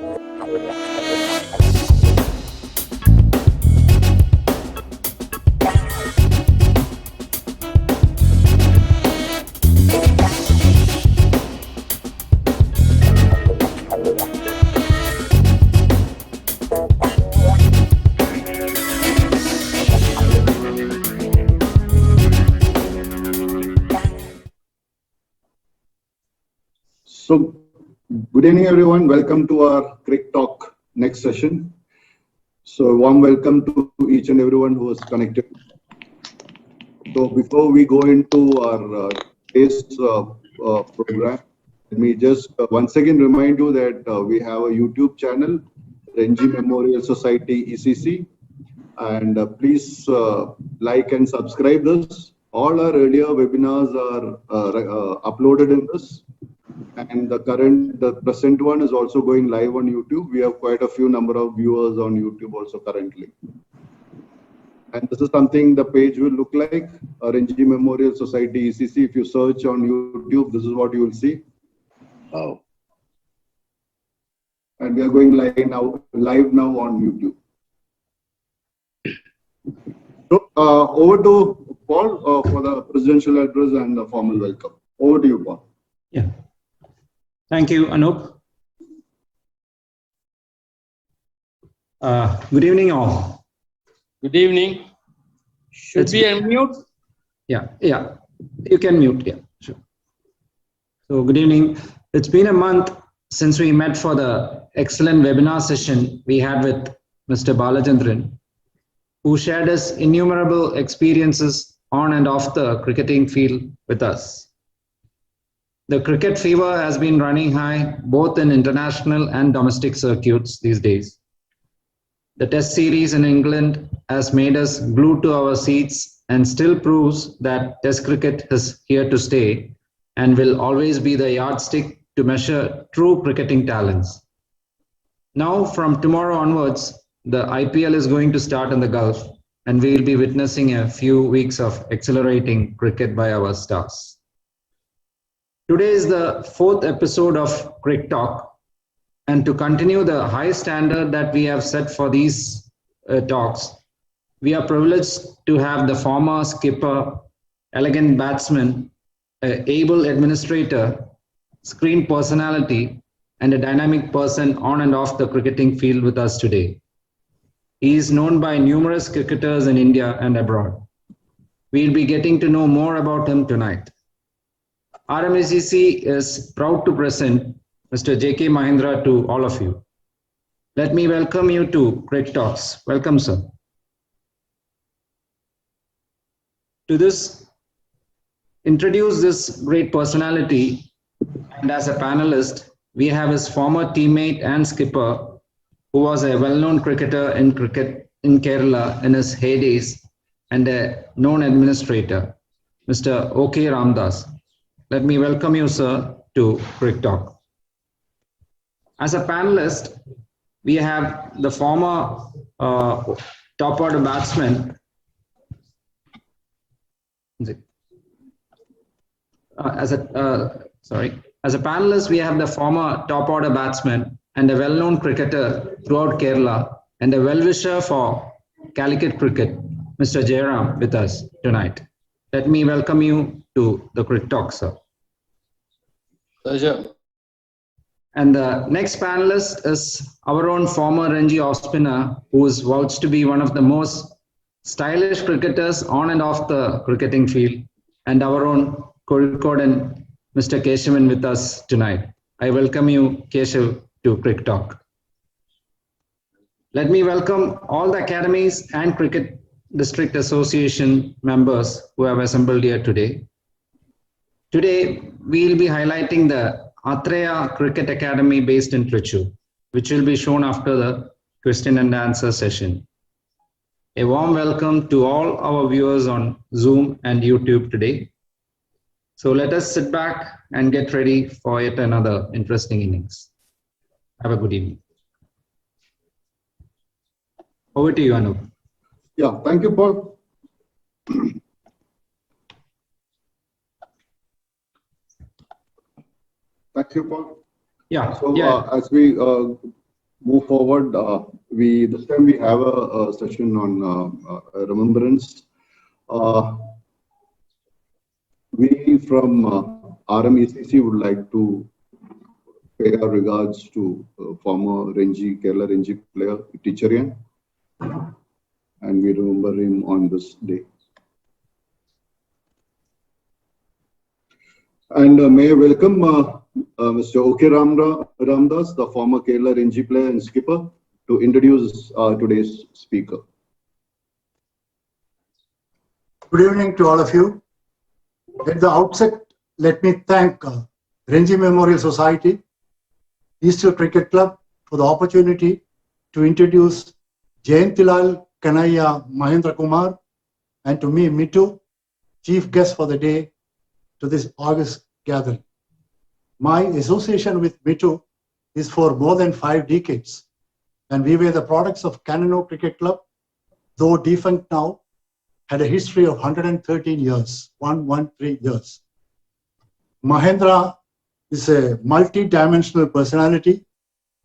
So, good evening, everyone. Welcome to our Cric Talk next session. So, warm welcome to each and everyone who is connected. So, before we go into our today's program, let me just once again remind you that we have a YouTube channel, Renji Memorial Society ECC, and please like and subscribe this. All our earlier webinars are uploaded in this. And the present one is also going live on YouTube. We have quite a few number of viewers on YouTube also currently. And this is something the page will look like, RNG Memorial Society ECC. If you search on YouTube, this is what you will see. Oh. And we are going live now on YouTube. So over to Paul for the presidential address and the formal welcome. Over to you, Paul. Yeah. Thank you, Anup. Good evening, all. Good evening. Should we unmute? Yeah. You can mute. Yeah, sure. So, good evening. It's been a month since we met for the excellent webinar session we had with Mr. Balachandran, who shared his innumerable experiences on and off the cricketing field with us. The cricket fever has been running high both in international and domestic circuits these days. The Test series in England has made us glued to our seats and still proves that Test cricket is here to stay and will always be the yardstick to measure true cricketing talents. Now, from tomorrow onwards, the IPL is going to start in the Gulf, and we will be witnessing a few weeks of accelerating cricket by our stars. Today is the fourth episode of Cric Talk, and to continue the high standard that we have set for these talks, we are privileged to have the former skipper, elegant batsman, able administrator, screen personality, and a dynamic person on and off the cricketing field with us today. He is known by numerous cricketers in India and abroad. We'll be getting to know more about him tonight. RMACC is proud to present Mr. J.K. Mahendra to all of you. Let me welcome you to Cric Talks. Welcome, sir. To introduce this great personality, and as a panelist, we have his former teammate and skipper, who was a well-known cricketer in cricket in Kerala in his heydays, and a known administrator, Mr. O.K. Ramdas. Let me welcome you, sir, to Cric Talk. As a panelist, we have the former top order batsman. As a panelist, we have the former top order batsman and a well-known cricketer throughout Kerala and a well-wisher for Calicut cricket, Mr. Jayaram, with us tonight. Let me welcome you to the Cric Talk, sir. Pleasure. And the next panelist is our own former Ranji off-spinner, who is vouched to be one of the most stylish cricketers on and off the cricketing field, and our own Kozhikode, Mr. Keshavan, with us tonight. I welcome you, Keshav, to Cric Talk. Let me welcome all the academies and Cricket District Association members who have assembled here today. Today, we will be highlighting the Atreya Cricket Academy based in Trichy, which will be shown after the question and answer session. A warm welcome to all our viewers on Zoom and YouTube today. So let us sit back and get ready for yet another interesting innings. Have a good evening. Over to you, Anup. Yeah, thank you, Paul. Thank you, Paul. Yeah. So yeah. as we move forward, this time we have a session on remembrance. We from RMECC would like to pay our regards to former Kerala Ranji player Teacherian, and we remember him on this day. And may I welcome Mr. O.K. Ramdas, the former Kerala Ranji player and skipper, to introduce today's speaker. Good evening to all of you. At the outset, let me thank Ranji Memorial Society, Eastern Cricket Club for the opportunity to introduce Jayantilal Kanaiya Mahendra Kumar and to me, Mitu, chief guest for the day to this August gathering. My association with Mitu is for more than 5 decades, and we were the products of Kanano Cricket Club, though defunct now, had a history of 113 years, 113 years. Mahendra is a multi-dimensional personality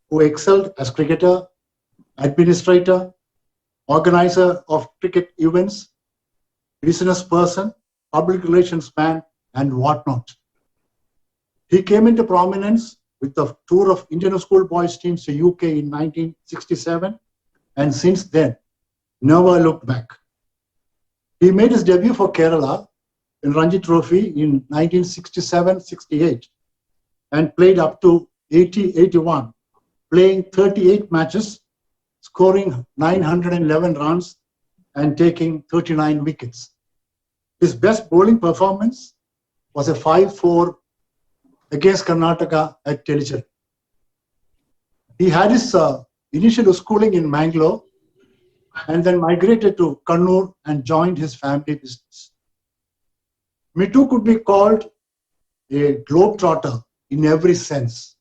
who excelled as cricketer, administrator, organizer of cricket events, business person, public relations man, and whatnot. He came into prominence with the tour of Indian schoolboys teams to UK in 1967, and since then, never looked back. He made his debut for Kerala in Ranji Trophy in 1967-68 and played up to 80-81, playing 38 matches, scoring 911 runs and taking 39 wickets. His best bowling performance was a 5-4 against Karnataka at Telicheri. He had his initial schooling in Mangalore and then migrated to Kannur and joined his family business. Mitu could be called a globetrotter in every sense.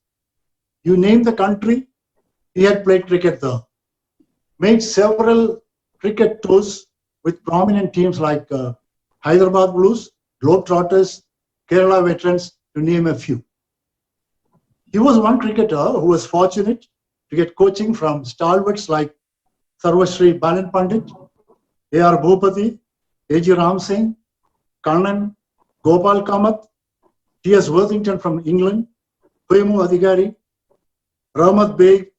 You name the country, he had played cricket there. Made several cricket tours with prominent teams like Hyderabad Blues, Globetrotters, Kerala Veterans, to name a few. He was one cricketer who was fortunate to get coaching from stalwarts like Sarvashri Balan Pandit, A.R. Bhupati, A.G. Ram Singh, Kannan, Gopal Kamath, T.S. Worthington from England, Huemu Adhikari, Rahmat Beg,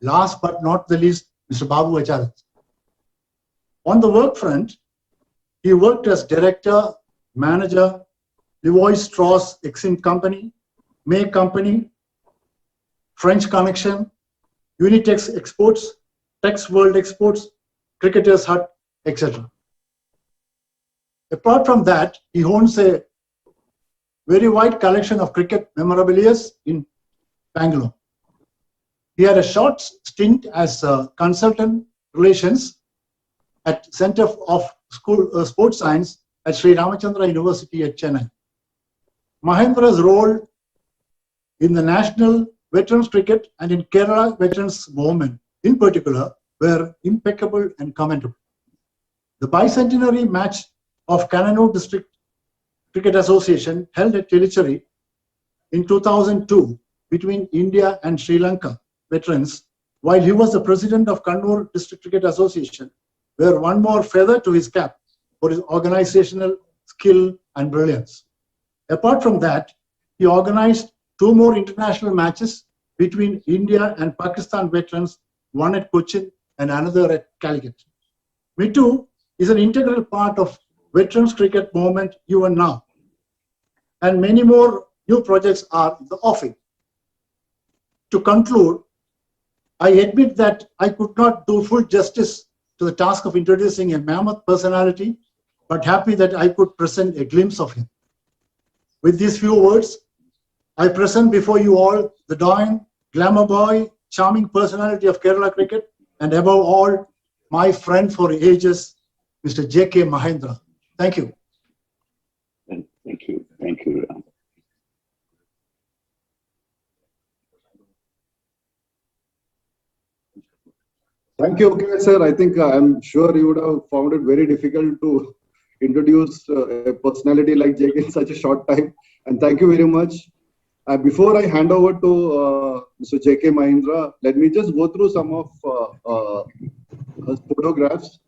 last but not the least, Mr. Babu Acharya. On the work front, he worked as director, manager, Leroy Strauss Exim Company, May Company, French Connection, Unitex Exports, Tex World Exports, Cricketers Hut, etc. Apart from that, he owns a very wide collection of cricket memorabilia in Bangalore. He had a short stint as a consultant relations at Center of Sports Science at Sri Ramachandra University at Chennai. Mahendra's role in the national veterans cricket and in Kerala veterans movement in particular were impeccable and commendable. The bicentenary match of Kannur District Cricket Association held at Telicheri in 2002 between India and Sri Lanka veterans, while he was the president of Kannur District Cricket Association, were one more feather to his cap for his organizational skill and brilliance. Apart from that, he organized 2 more international matches between India and Pakistan veterans, one at Cochin and another at Calicut. Mitu is an integral part of veterans cricket movement even now, and many more new projects are in the offing. To conclude, I admit that I could not do full justice to the task of introducing a mammoth personality, but happy that I could present a glimpse of him. With these few words, I present before you all the doyen, glamour boy, charming personality of Kerala cricket, and above all, my friend for ages, Mr. J.K. Mahendra. Thank you. Thank you. Thank you, Ram. Thank you, okay, sir. I think I'm sure you would have found it very difficult to introduce a personality like Jake in such a short time. And thank you very much. Before I hand over to Mr. J.K. Mahendra, let me just go through some of his photographs.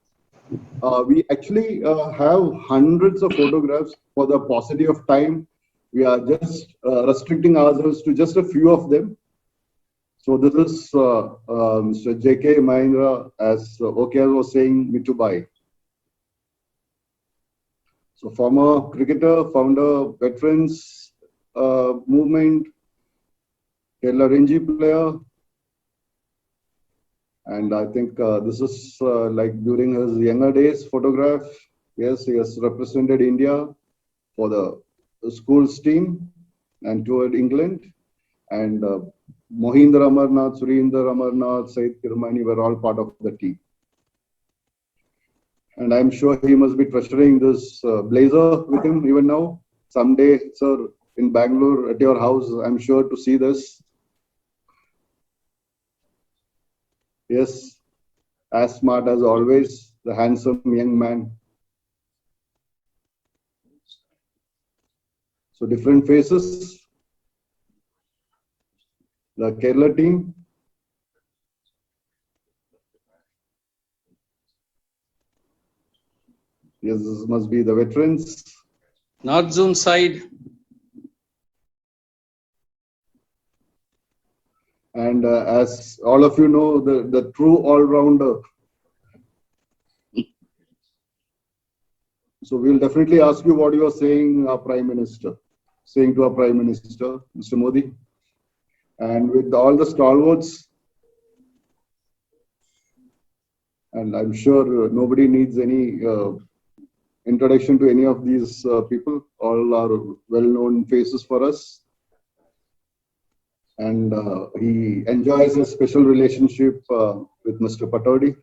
We actually have hundreds of photographs. For the paucity of time, we are just restricting ourselves to just a few of them. So this is Mr. J.K. Mahendra, as OKR was saying, Mitubai. So former cricketer, founder, veterans movement, Kerala Ranji player. And I think this is like during his younger days photograph. Yes, he has represented India for the schools team and toured England. And Mohinder Amarnath, Surinder Amarnath, Said Kirmani were all part of the team. And I'm sure he must be treasuring this blazer with him even now. Someday, sir, in Bangalore at your house, I'm sure to see this. Yes, as smart as always, the handsome young man. So different faces. The Kerala team. Yes, this must be the veterans. North Zone side. And as all of you know, the true all-rounder. So we'll definitely ask you what you are saying, our Prime Minister, saying to our Prime Minister, Mr. Modi. And with all the stalwarts, and I'm sure nobody needs any introduction to any of these people. All are well-known faces for us. And he enjoys a special relationship with Mr. Patodi.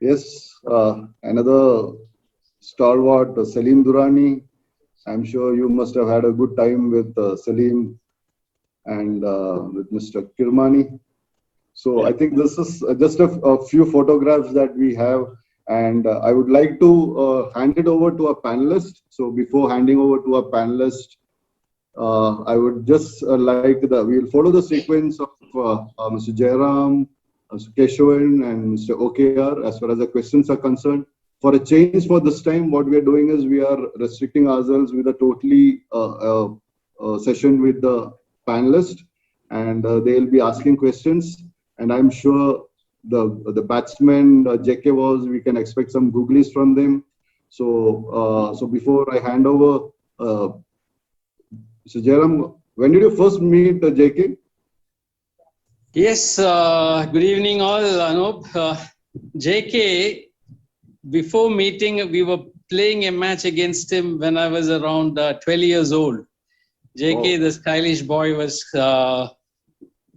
Yes, another stalwart, Salim Durrani. I'm sure you must have had a good time with Salim and with Mr. Kirmani. So I think this is just a few photographs that we have. And I would like to hand it over to our panelist. So before handing over to our panelist, I would just we'll follow the sequence of Mr. Jairam, Mr. Keshavan, and Mr. OKR as far as the questions are concerned. For a change for this time, what we are doing is we are restricting ourselves with a totally session with the panelist, and they'll be asking questions. And I'm sure the batsman JK we can expect some googlies from them. So before I hand over, Mr. Jairam, when did you first meet JK? Yes, good evening all, Anup. JK, before meeting, we were playing a match against him when I was around 12 years old. JK, the stylish boy, was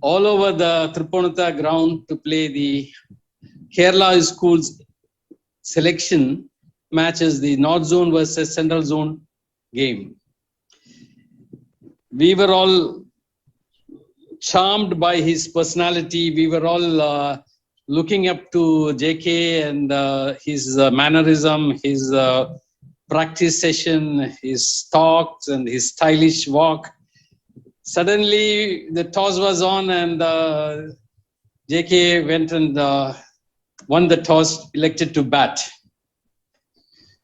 all over the Tripunita ground to play the Kerala schools selection matches, the North Zone versus Central Zone game. We were all charmed by his personality. We were all looking up to JK and his mannerism, his practice session, his talks and his stylish walk. Suddenly the toss was on and JK went and won the toss, elected to bat.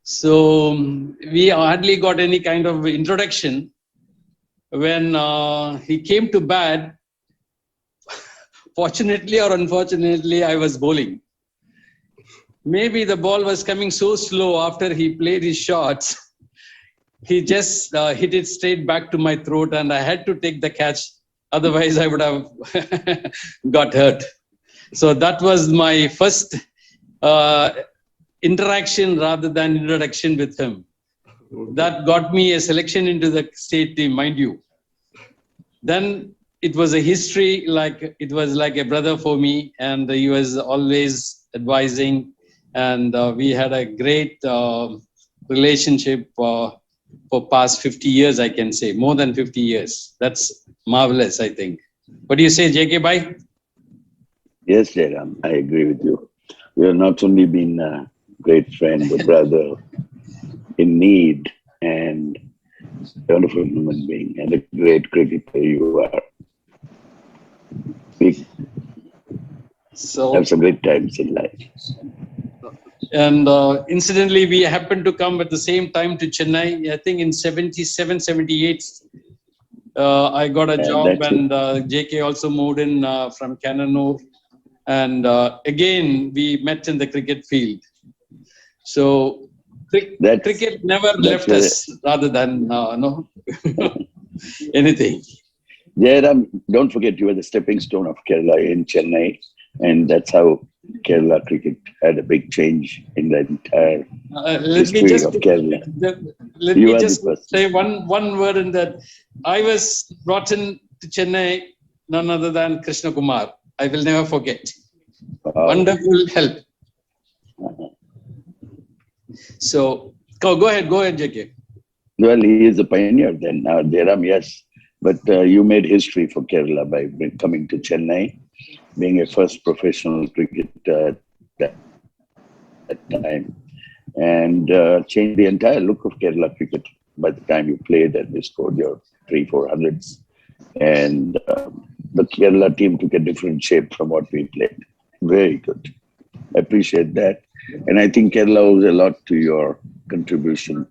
So we hardly got any kind of introduction. When he came to bat, fortunately or unfortunately, I was bowling. Maybe the ball was coming so slow after he played his shots. He just hit it straight back to my throat and I had to take the catch. Otherwise, I would have got hurt. So that was my first interaction rather than introduction with him. That got me a selection into the state team, mind you. Then it was a history, like it was like a brother for me, and he was always advising, and we had a great relationship for past 50 years, I can say, more than 50 years. That's marvelous, I think. What do you say, JK Bhai? Yes, Jairam, I agree with you. We have not only been a great friend, a brother in need, and a wonderful human being and a great cricketer you are. We So, have some great times in life. and incidentally, we happened to come at the same time to Chennai. I think in 77, 78, I got a job, that's and JK also moved in from Kannur. And again, we met in the cricket field. So cricket never left where, us rather than no anything. Jairam, don't forget you were the stepping stone of Kerala in Chennai, and that's how Kerala cricket had a big change in the entire history of Kerala. Let You me are just the person. say one word in that. I was brought in to Chennai, none other than Krishna Kumar. I will never forget. Wonderful help. So go ahead, JK. Well, he is a pioneer then. Jairam, yes. But you made history for Kerala by coming to Chennai, being a first professional cricketer at that time, and changed the entire look of Kerala cricket by the time you played and you scored your 300-400s. And the Kerala team took a different shape from what we played. Very good. I appreciate that. And I think Kerala owes a lot to your contribution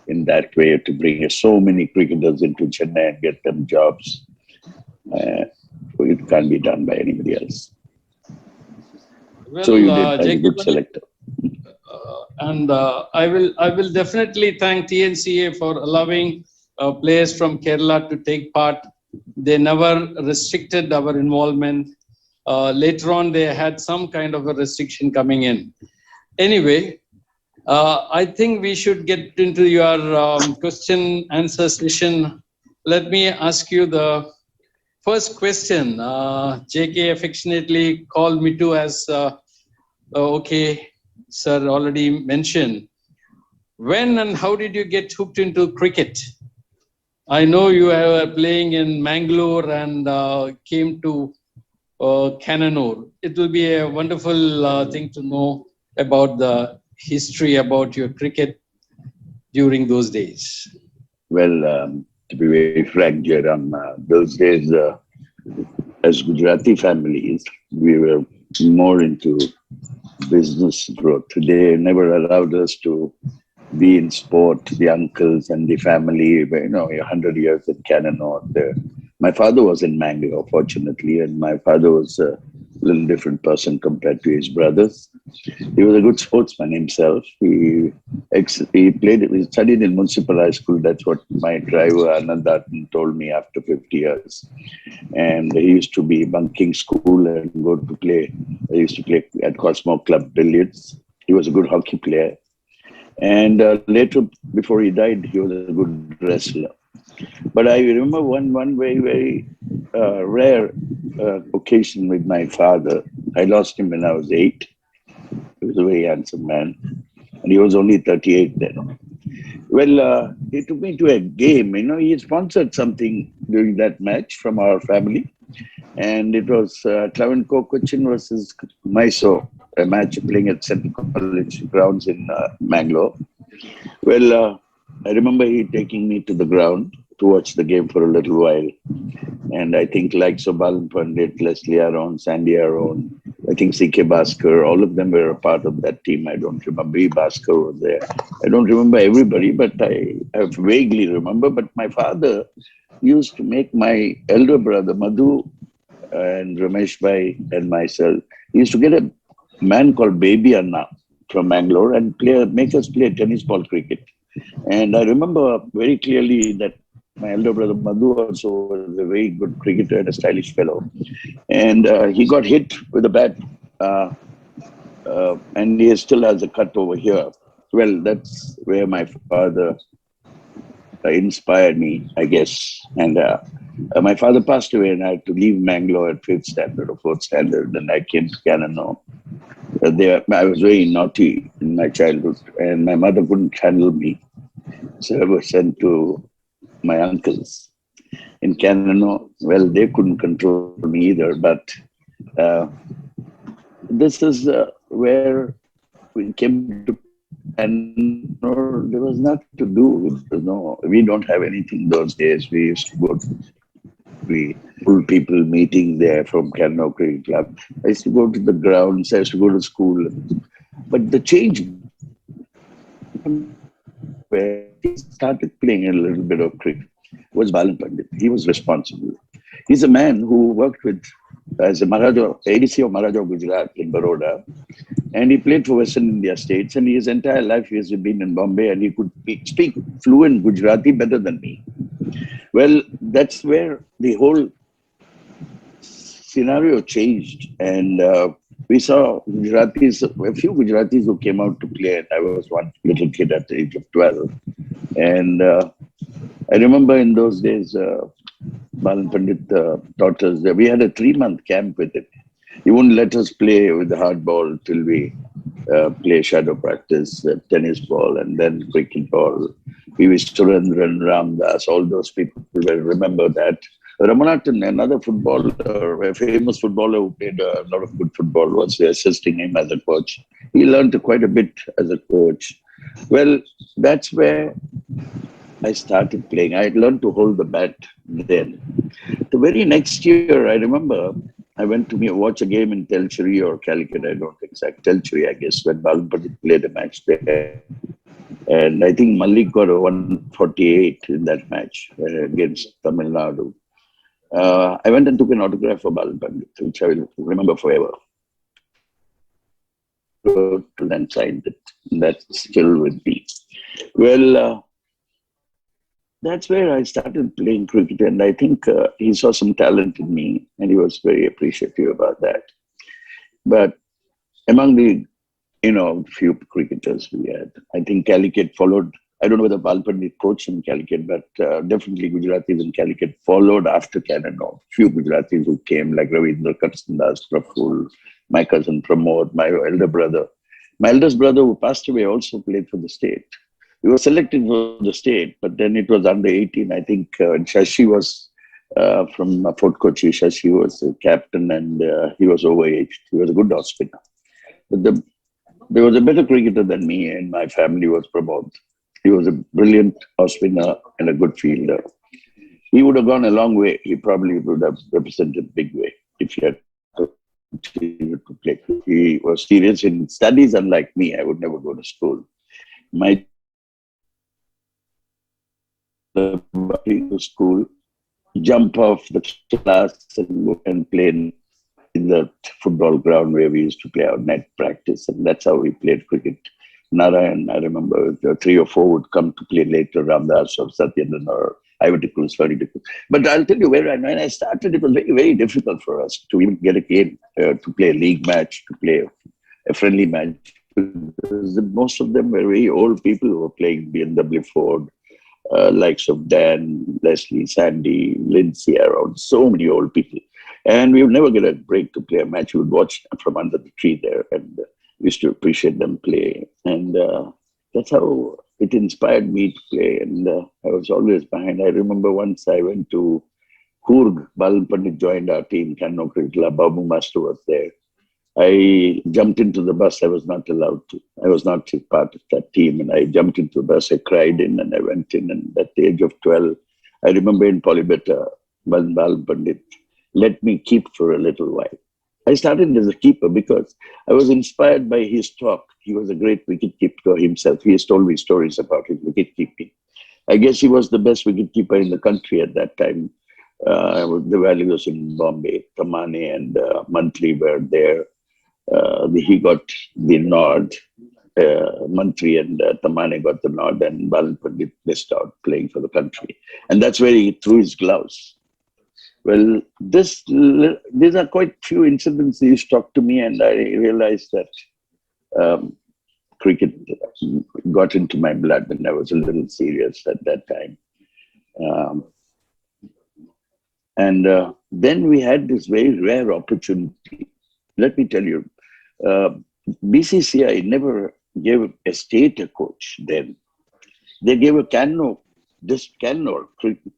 in that way to bring so many cricketers into Chennai and get them jobs. It can't be done by anybody else. Well, So you did as a JK, good selector. And I will definitely thank TNCA for allowing players from Kerala to take part. They never restricted our involvement. Later on, they had some kind of a restriction coming in. Anyway, I think we should get into your question answer session. Let me ask you the first question. JK affectionately called me to as okay, sir already mentioned. When and how did you get hooked into cricket? I know you were playing in Mangalore and came to Kannur. It will be a wonderful thing to know about the history about your cricket during those days. Well, to be very frank, Jairam, those days, as Gujarati families, we were more into business growth. They never allowed us to be in sport. The uncles and the family, 100 years in Kannur. My father was in Mangalore, fortunately, and my father was a little different person compared to his brothers. He was a good sportsman himself. He studied in municipal high school. That's what my driver Anandan told me after 50 years. And he used to be bunking school and go to play. He used to play at Cosmo Club billiards. He was a good hockey player. And later, before he died, he was a good wrestler. But I remember one very, very rare occasion with my father. I lost him when I was 8. He was a very handsome man. And he was only 38 then. Well, he took me to a game. He sponsored something during that match from our family. And it was Travancore Cochin versus Mysore, a match playing at Central College grounds in Mangalore. Well, I remember he taking me to the ground to watch the game for a little while. And I think like Sobalan Pandit, Leslie Aron, Sandy Aron, I think C.K. Bhaskar, all of them were a part of that team. I don't remember. B. Bhaskar was there. I don't remember everybody, but I vaguely remember. But my father used to make my elder brother, Madhu, and Ramesh Bhai and myself, he used to get a man called Baby Anna from Mangalore and make us play tennis ball cricket. And I remember very clearly that my elder brother Madhu also was a very good cricketer and a stylish fellow. And he got hit with a bat and he still has a cut over here. Well, that's where my father inspired me, I guess. And my father passed away and I had to leave Mangalore at 5th standard or 4th standard. And I came to Kannur. I was very naughty in my childhood and my mother couldn't handle me. So I was sent to my uncles in Kannur. Well, they couldn't control me either, but this is where we came to And there was nothing to do. We don't have anything those days. We used to go to old people meeting there from Cric Club. I used to go to the grounds. I used to go to school. But the change where he started playing a little bit of cricket was Balan Pandit. He was responsible. He's a man who worked with as a Maharaja, ADC of Maharaja of Gujarat in Baroda, and he played for Western India states. And his entire life he has been in Bombay, and he could speak fluent Gujarati better than me. Well, that's where the whole scenario changed, and we saw Gujaratis, a few Gujaratis who came out to play, and I was one little kid at the age of 12. And I remember in those days, Balan Pandit taught us that we had a 3-month camp with him. He wouldn't let us play with the hard ball till we play shadow practice, tennis ball, and then cricket ball. We used to run Ramdas, all those people will remember that. Ramanathan, another footballer, a famous footballer who played a lot of good football, was assisting him as a coach. He learned quite a bit as a coach. Well, that's where I started playing. I learned to hold the bat then. The very next year, I remember, I went to watch a game in Telchuri or Calicut, I don't exact, Telchuri, I guess, when Balan Pandit played a match there. And I think Malik got a 148 in that match against Tamil Nadu. I went and took an autograph for Balan Pandit, which I will remember forever. And signed it. That's still with me. Well, that's where I started playing cricket, and I think he saw some talent in me, and he was very appreciative about that. But among the few cricketers we had, I think Calicut followed. I don't know whether Balan Pandit coached in Calicut, but definitely Gujaratis in Calicut followed after Canada. Few Gujaratis who came, like Ravindra Katsandas, Praful, my cousin Pramod, my elder brother. My eldest brother, who passed away, also played for the state. He was selected for the state, but then it was under 18. I think Shashi was from Fort Kochi. Shashi was the captain, and he was overaged. He was a good off spinner. But there was a better cricketer than me, and my family was Pramod. He was a brilliant off spinner and a good fielder. He would have gone a long way. He probably would have represented big way if he had continued to play. He was serious in studies, unlike me. I would never go to school. My to school, jump off the class and go and play in the football ground where we used to play our net practice. And that's how we played cricket. Narayan, I remember 3 or 4 would come to play later, Ramdas or Satyendran or Ivatikul, very difficult. But I'll tell you, when I started, it was very, very difficult for us to even get a game, to play a league match, to play a friendly match. Most of them were very old people who were playing BMW Ford, likes of Dan, Leslie, Sandy, Lindsay, around, so many old people. And we would never get a break to play a match. We would watch from under the tree there, and we used to appreciate them play. And that's how it inspired me to play. And I was always behind. I remember once I went to Coorg, Balan Pandit joined our team, Cric Club, Babu Master was there. I jumped into the bus. I was not allowed to. I was not part of that team. And I jumped into the bus. I cried in and I went in. And at the age of 12, I remember in Polybeta, Balan Pandit let me keep for a little while. I started as a keeper because I was inspired by his talk. He was a great wicketkeeper himself. He has told me stories about his wicketkeeping. I guess he was the best wicketkeeper in the country at that time. The Valley was in Bombay. Tamane and Mantri were there. He got the nod. Mantri and Tamane got the nod, and Balan Pandit missed out playing for the country. And that's where he threw his gloves. Well, these are quite few incidents he struck to me, and I realized that cricket got into my blood, and I was a little serious at that time. Then we had this very rare opportunity. Let me tell you, BCCI never gave a state a coach then. They gave a Kannur,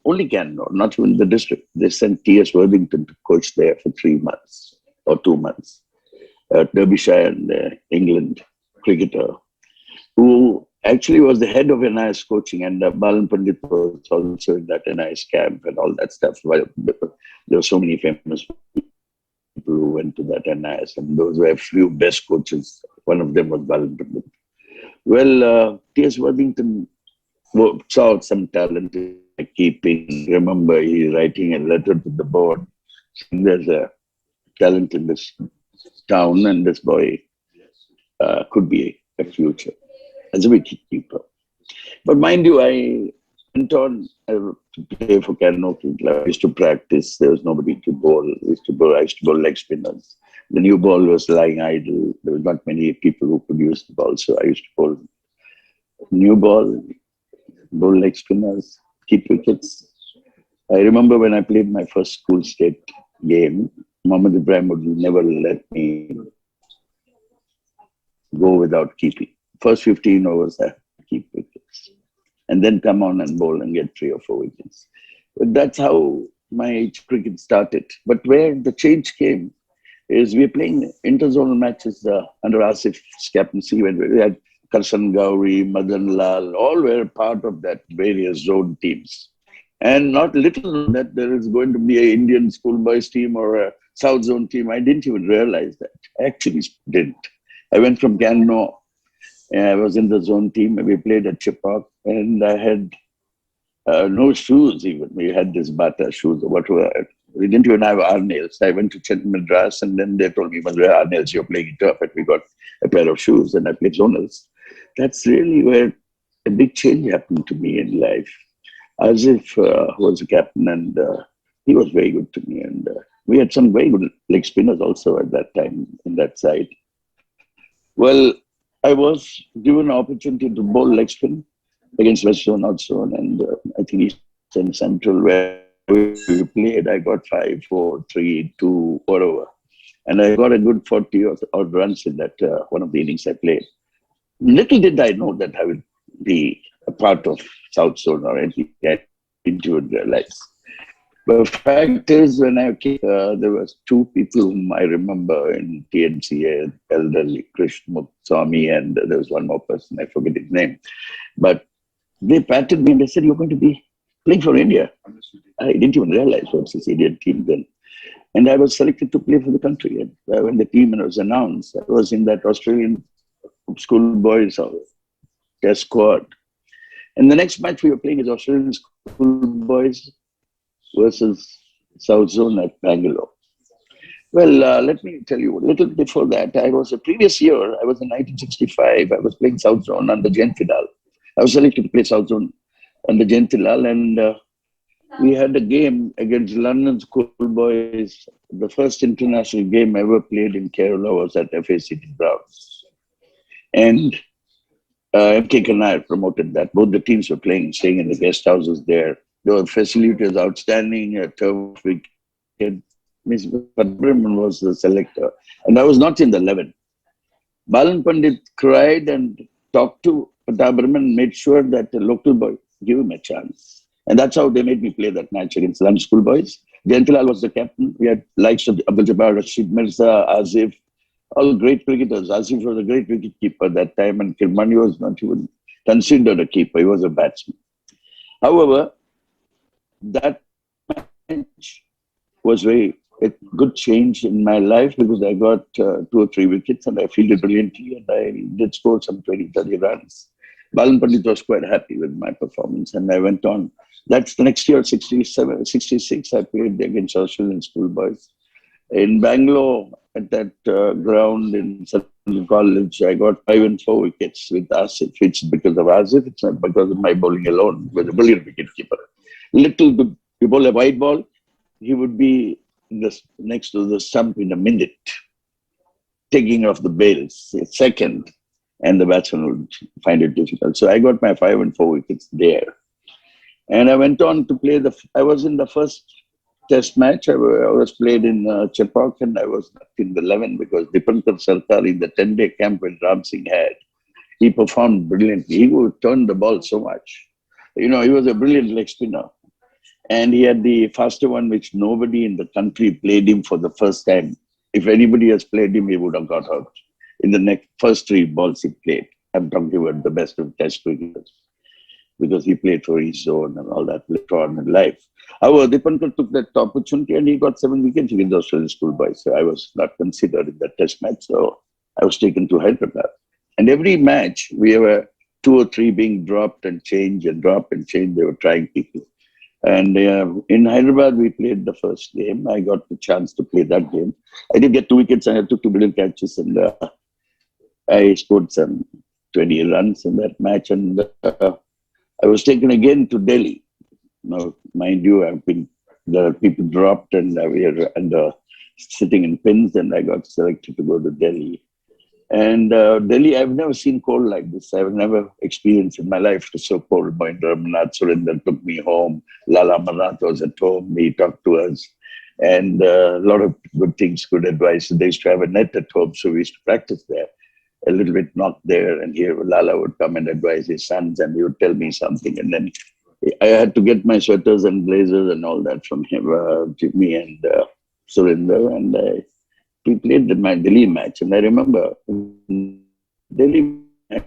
only Kannur, not even the district. They sent T.S. Worthington to coach there for 3 months or 2 months. Derbyshire and England cricketer. who actually was the head of NIS coaching, and Balan Pandit was also in that NIS camp and all that stuff. Well, there were so many famous people who went to that NIS, and those were a few best coaches. One of them was Balan Pandit. Well, T.S. Worthington saw some talent in keeping. Remember, he writing a letter to the board saying there's a talent in this town, and this boy could be a future as a wicketkeeper. But mind you, I went on to play for Canopy. I used to practice. There was nobody to bowl. I used to bowl leg spinners. The new ball was lying idle. There were not many people who could use the ball, so I used to bowl new ball, bowl leg spinners, keep wickets. I remember when I played my first school state game, Mohammad Ibrahim would never let me go without keeping. First 15 overs, I have to keep wickets. And then come on and bowl and get 3 or 4 wickets. But that's how my cricket started. But where the change came is we were playing interzonal matches under Asif's captaincy when we had Karsan Gauri, Madan Lal, all were part of that various zone teams. And not little that there is going to be an Indian schoolboys team or a South Zone team. I didn't even realize that. I actually didn't. I went from Gano. I was in the zone team. We played at Chepak, and I had no shoes even. We had this Bata shoes or whatever. We didn't even have our nails. I went to Chet Madras, and then they told me, "Must wear our nails. You're playing it up." And we got a pair of shoes, and I played zonals. That's really where a big change happened to me in life. Asif was a captain, and he was very good to me. And we had some very good leg spinners also at that time in that side. Well, I was given an opportunity to bowl leg spin against West Zone, North Zone, and I think Eastern Central, where we played. I got 5, 4, 3, 2, whatever. And I got a good 40 odd runs in that one of the innings I played. Little did I know that I would be a part of South Zone or anything. I didn't even realize. But the fact is, when I came, there was 2 people whom I remember in TNCA, elderly Krishna Swami, and there was one more person, I forget his name. But they patted me and they said, "You're going to be playing for India." I didn't even realize what's this Indian team then. And I was selected to play for the country. And when the team was announced, I was in that Australian schoolboys test squad. And the next match we were playing is Australian schoolboys versus South Zone at Bangalore. Well, let me tell you, a little before that, I was a previous year, I was in 1965, I was playing South Zone under Jayantilal. I was selected to play South Zone under Jayantilal, and we had a game against London schoolboys. The first international game ever played in Kerala was at FACT grounds. And M.K. Kanaiya promoted that. Both the teams were playing, staying in the guest houses there. The facility was outstanding. Turf wicket. Mr. Padman was the selector. And I was not in the 11. Balan Pandit cried and talked to Padman, made sure that the local boy give him a chance. And that's how they made me play that match against London schoolboys. Jayantilal was the captain. We had likes of Abdul Jabbar, Rashid Mirza, Asif, all great cricketers. Asif was a great wicketkeeper that time, and Kirmani was not even considered a keeper. He was a batsman. However, that match was a good change in my life because I got 2 or 3 wickets and I fielded brilliantly and I did score some 20, 30 runs. Balan Pandit was quite happy with my performance and I went on. That's the next year, 67, 66, I played against Australian schoolboys. In Bangalore, at that ground in Central College, I got 5 and 4 wickets with Asif. It's because of Asif, it's not because of my bowling alone. He was a brilliant wicketkeeper. Little good, you bowl a wide ball, he would be next to the stump in a minute, taking off the bails, a second, and the batsman would find it difficult. So I got my 5 and 4 wickets there. And I went on to play I was in the first test match. I was played in Chepak and I was not in the 11 because Dipankar Sarkar in the 10-day camp when Ram Singh had, he performed brilliantly. He would turn the ball so much. You know, he was a brilliant leg spinner. And he had the faster one, which nobody in the country played him for the first time. If anybody has played him, he would have got out in the first 3 balls he played. I'm talking about the best of Test cricketers, because he played for his zone and all that later on in life. However, Dipankar took that opportunity and he got 7 wickets against the Australian schoolboys. So I was not considered in that Test match, so I was taken to Hyderabad. And every match, we were 2 or 3 being dropped and changed and drop and change. They were trying people. And in Hyderabad, we played the first game. I got the chance to play that game. I did get 2 wickets and I took 2 brilliant catches, and I scored some 20 runs in that match. And I was taken again to Delhi. Now, mind you, the people dropped and we are sitting in pins, and I got selected to go to Delhi. And Delhi, I've never seen cold like this. I've never experienced in my life so cold. Mahendra Ramnath Surinder took me home. Lala Marath was at home. He talked to us. And a lot of good things, good advice. They used to have a net at home, so we used to practice there. A little bit not there. And here Lala would come and advise his sons, and he would tell me something. And then I had to get my sweaters and blazers and all that from him, Jimmy and Surinder. And we played my Delhi match, and I remember Delhi match,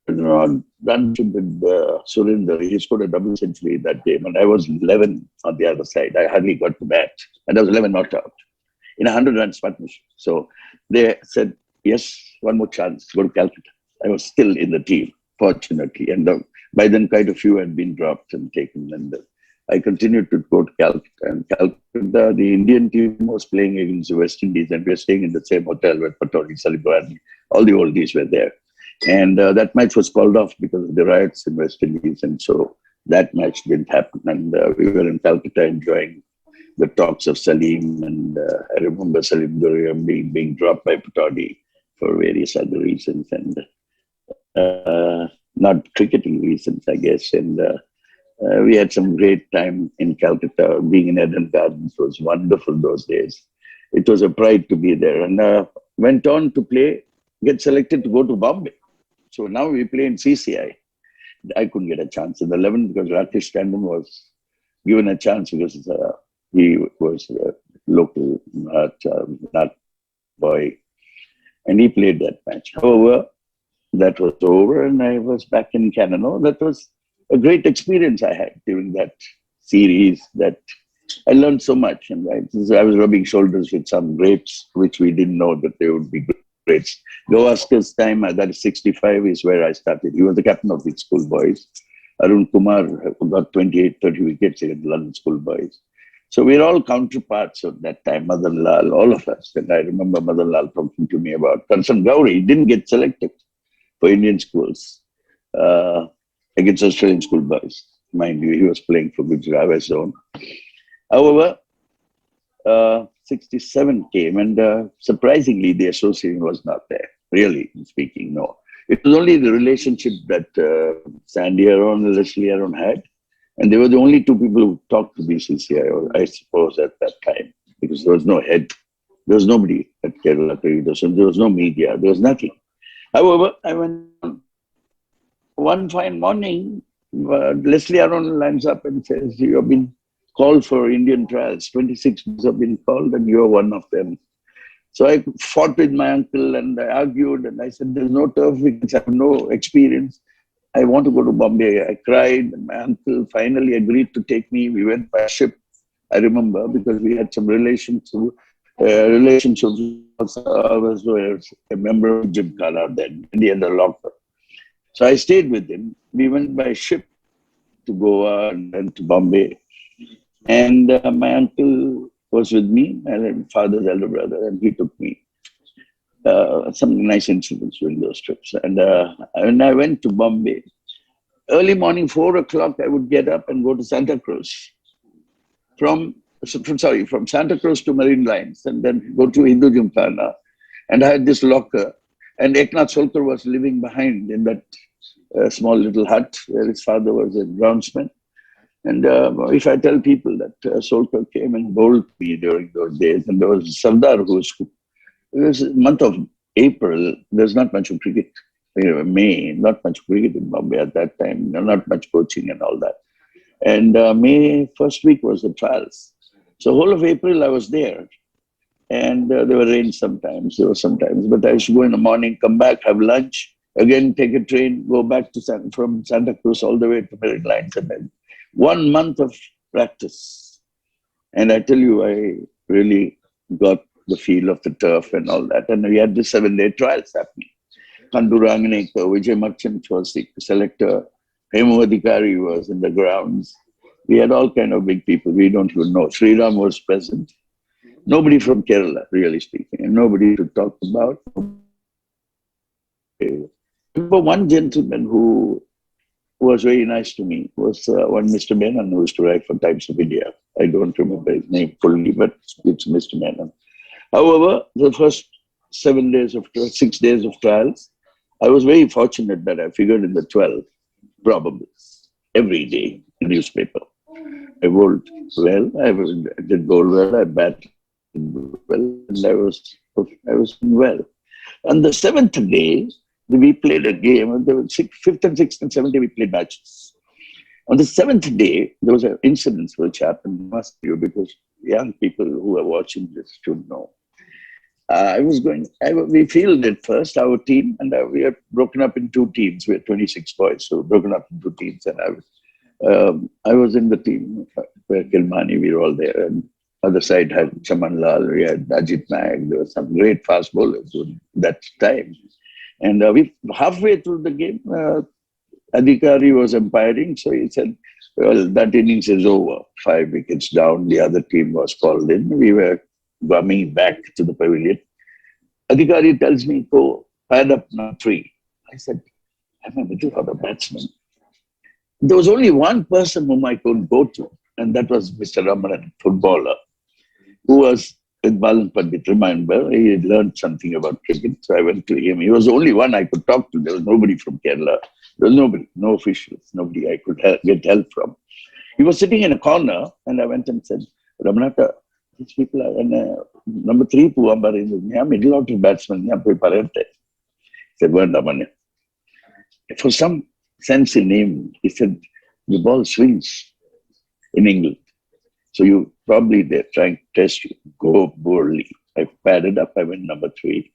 run with Surinder. He scored a double century that game, and I was 11 on the other side. I hardly got to bat, and I was 11 not out in a 100-run partnership. So they said, yes, one more chance, go to Calcutta. I was still in the team, fortunately, and by then quite a few had been dropped and taken, and I continued to go to Calcutta. And Calcutta, the Indian team was playing against the West Indies, and we were staying in the same hotel where Patoli, Salibani, all the oldies were there. And that match was called off because of the riots in West Indies, and so that match didn't happen. And we were in Calcutta enjoying the talks of Salim, and I remember Salim Durham being dropped by Patoli for various other reasons, and not cricketing reasons, I guess. And we had some great time in Calcutta. Being in Eden Gardens was wonderful those days. It was a pride to be there. And went on to get selected to go to Bombay. So now we play in CCI. I couldn't get a chance in the 11 because Rakesh Tandon was given a chance because he was a local, not boy. And he played that match. However, that was over and I was back in Canada. That was a great experience I had during that series. That I learned so much. And I was rubbing shoulders with some greats, which we didn't know that they would be greats. Gavaskar's time, that is 65, is where I started. He was the captain of the schoolboys. Arun Kumar got 28, 30 wickets against London schoolboys. So we're all counterparts of that time, Madan Lal, all of us. And I remember Madan Lal talking to me about Karsan Gauri. He didn't get selected for Indian schools against Australian schoolboys. Mind you, he was playing for Gujarat zone. However, 67 came, and surprisingly, the association was not there. Really speaking, no. It was only the relationship that Sandy Aaron and Leslie Aaron had. And they were the only two people who talked to BCCI, I suppose, at that time, because there was no head. There was nobody at Kerala Cricket. There was no media. There was nothing. However, I went on. One fine morning, Leslie Aaron lines up and says, you have been called for Indian trials. 26 have been called, and you are one of them. So I fought with my uncle, and I argued, and I said, there's no turf wickets. I have no experience. I want to go to Bombay. I cried, and my uncle finally agreed to take me. We went by ship, I remember, because we had some relationships. I was a member of Gymkhana then, in the locker. So I stayed with him. We went by ship to Goa and then to Bombay. And my uncle was with me, my father's elder brother, and he took me. Some nice incidents during those trips. And when I went to Bombay, early morning, 4 o'clock, I would get up and go to Santa Cruz. From Santa Cruz to Marine Lines, and then go to Hindu Gymkhana. And I had this locker. And Eknath Solkar was living behind in that small little hut where his father was a groundsman. And if I tell people that Solkar came and bowled me during those days, and there was Sardar who was. It was the month of April. There's not much of cricket. May, not much cricket in Bombay at that time. Not much coaching and all that. And May first week was the trials. So whole of April I was there. And there were rains sometimes. There were sometimes. But I used to go in the morning, come back, have lunch, again take a train, go back to from Santa Cruz all the way to Marine Lines, and then 1 month of practice. And I tell you, I really got the feel of the turf and all that. And we had the 7-day trials happening. Kandu Ranganekar, Vijay Merchant was the selector, Hemu Adhikari was in the grounds. We had all kind of big people we don't even know. Sri Ram was present. Nobody from Kerala, really speaking, and nobody to talk about. But one gentleman who was very nice to me was one Mr. Menon, who used to write for Times of India. I don't remember his name fully, but it's Mr. Menon. However, the first 6 days of trials, I was very fortunate that I figured in the 12 probables every day in the newspaper. I bowled well, I did bowl well, I batted well, and I was doing well. On the 7th day, we played a game, and the 5th and 6th and 7th day we played matches. On the 7th day, there was an incident which happened, must you, because young people who are watching this should know. We fielded first, our team, and we are broken up in 2 teams. We had 26 boys, so broken up in 2 teams. And I was in the team where Kilmani, we were all there. And other side had Chaman Lal, we had Ajit Nayak, there were some great fast bowlers at that time. And we halfway through the game, Adhikari was umpiring, so he said, well, that innings is over. 5 wickets down, the other team was called in. We were coming back to the pavilion. Adhikari tells me, go pad up now 3. I said, I'm a middle order batsman. There was only one person whom I could go to, and that was Mr. Ramanan, footballer, who was with Balan Pandit. Remember, he had learned something about cricket, so I went to him. He was the only one I could talk to. There was nobody from Kerala. There was nobody, no officials, nobody I could get help from. He was sitting in a corner, and I went and said, Ramanata, these people are in number 3 Puambar is middle order batsman. He said, well, Ramana. For some sense in him, he said, the ball swings in England. So you probably they're trying to test you. Go boldly. I padded up, I went number 3.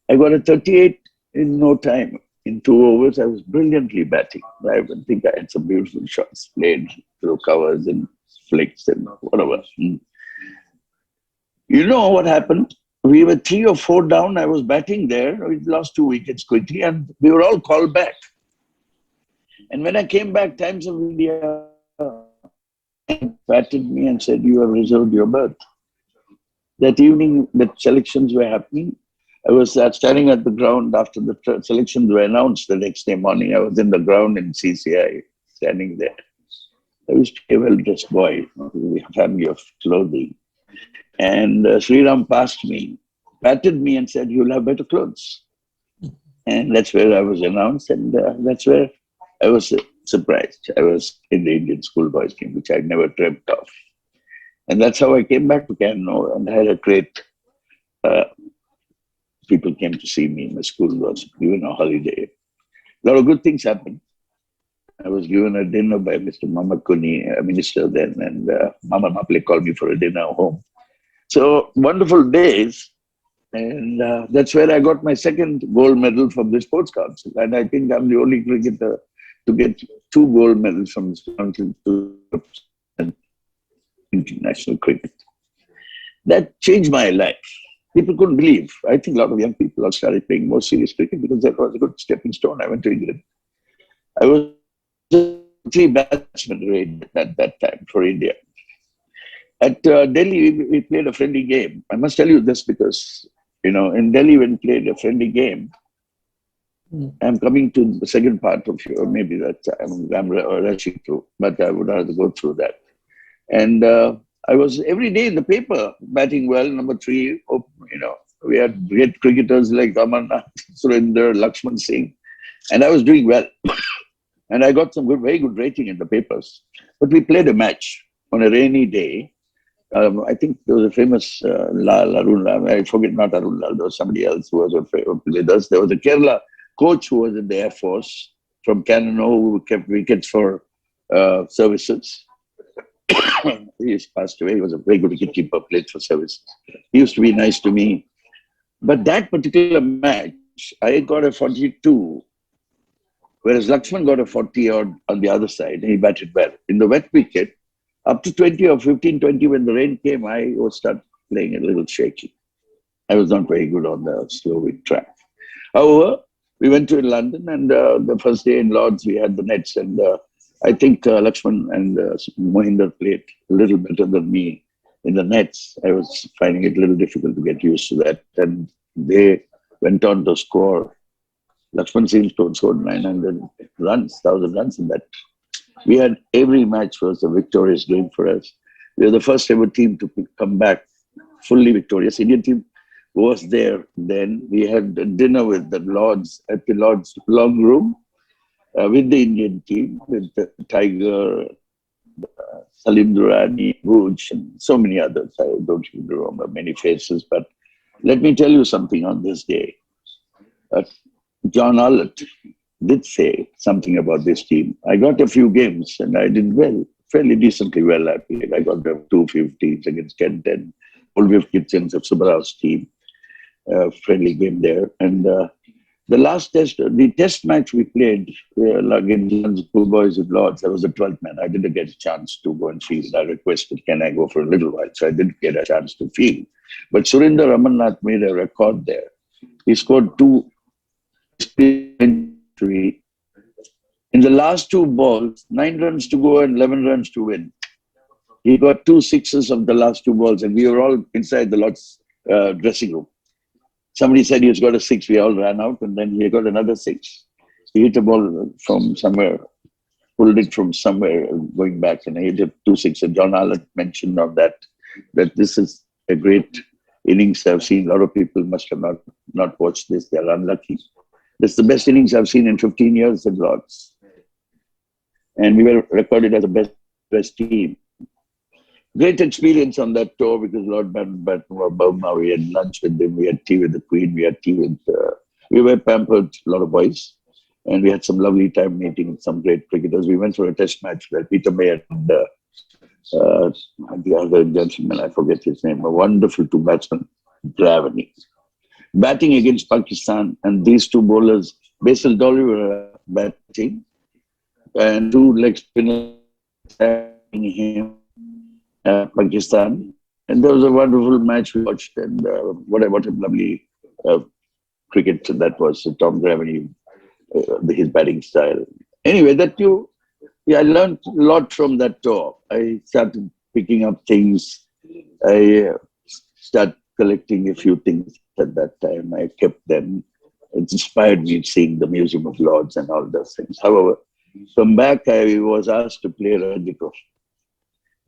I got a 38 in no time. In 2 overs, I was brilliantly batting. I think I had some beautiful shots played through covers and flicks and whatever. You know what happened? We were 3 or 4 down. I was batting there. We lost 2 wickets quickly, and we were all called back. And when I came back, Times of India patted me and said, you have reserved your berth. That evening, the selections were happening. I was standing at the ground after the selections were announced the next day morning. I was in the ground in CCI, standing there. I was a well-dressed boy with a family of clothing. And Sri Ram passed me, patted me and said, you'll have better clothes. And that's where I was announced, and that's where I was surprised. I was in the Indian schoolboys team, which I never dreamt of. And that's how I came back to Kannur, and I had a great, people came to see me. My school was given a holiday. A lot of good things happened. I was given a dinner by Mr. Mama Kuni, a minister then, and Mama Maple called me for a dinner home. So wonderful days. And that's where I got my 2nd gold medal from the Sports Council. And I think I'm the only cricketer to get 2 gold medals from the Sports Council to international cricket. That changed my life. People couldn't believe. I think a lot of young people have started playing more serious cricket because that was a good stepping stone. I went to England. I was a 3 batsman at that time for India. At Delhi, we played a friendly game. I must tell you this because, in Delhi, when we played a friendly game, I'm coming to the second part of you, or maybe that's I'm rushing through, but I would rather go through that. And I was every day in the paper batting well, number 3. We had great cricketers like Amarnath, Surinder, Lakshman Singh, and I was doing well. And I got some very good rating in the papers. But we played a match on a rainy day. I think there was a famous Arun Lal, I forget, not Arun Lal, there was somebody else who was with us. There was a Kerala coach who was in the Air Force from Kannur who kept wickets for services. He passed away. He was a very good wicketkeeper, played for services. He used to be nice to me. But that particular match, match, I got a 42, whereas Lakshman got a 40 odd on the other side, and he batted well. In the wet wicket, up to 20 or 15, 20, when the rain came, I was start playing a little shaky. I was not very good on the slow wicket track. However, we went to London, and the first day in Lords, we had the nets, and I think Lakshman and Mahendra played a little better than me in the nets. I was finding it a little difficult to get used to that, and they went on to score. Lakshman seems to have scored 900 runs, 1,000 runs in that. We had every match was a victorious game for us. We were the first ever team to come back fully victorious. Indian team was there then. We had dinner with the Lords at the Lords long room with the Indian team, with the Tiger, Salim Durrani, Bhuj, and so many others. I don't even remember many faces, but let me tell you something on this day. John Allott did say something about this team. I got a few games and I did well, fairly decently well. I played. I got 250s against Kent and all wickets of Subbarau's team. Friendly game there. And the last test, the test match we played against the boys at Lords, I was the 12th man. I didn't get a chance to go and field. I requested, can I go for a little while? So I didn't get a chance to field. But Surinder Ramannath made a record there. He scored 2 in the last 2 balls, 9 runs to go and 11 runs to win. He got 2 sixes of the last 2 balls, and we were all inside the Lords dressing room. Somebody said he's got a 6. We all ran out, and then he got another 6. He hit a ball from somewhere, pulled it from somewhere going back, and he hit 2 6. And John Allott mentioned on that this is a great innings I've seen. A lot of people must have not watched this. They're unlucky. This is the best innings I've seen in 15 years at Lords. And we were recorded as the best team. Great experience on that tour because Lord Mountbatten were Burma. We had lunch with them. We had tea with the Queen. We had tea with... we were pampered, a lot of boys. And we had some lovely time meeting some great cricketers. We went for a test match where Peter May and the other gentleman, I forget his name, a wonderful 2 batsmen, Gravity. Batting against Pakistan, and these 2 bowlers, Basil Dawley were batting, and 2 leg spinners him, Pakistan. And there was a wonderful match we watched, and what a lovely cricket that was. Tom Gravity, his batting style. Anyway, I learned a lot from that tour. I started picking up things. I started collecting a few things at that time. I kept them. It inspired me seeing the Museum of Lords and all those things. However, come back, I was asked to play Ranji Trophy.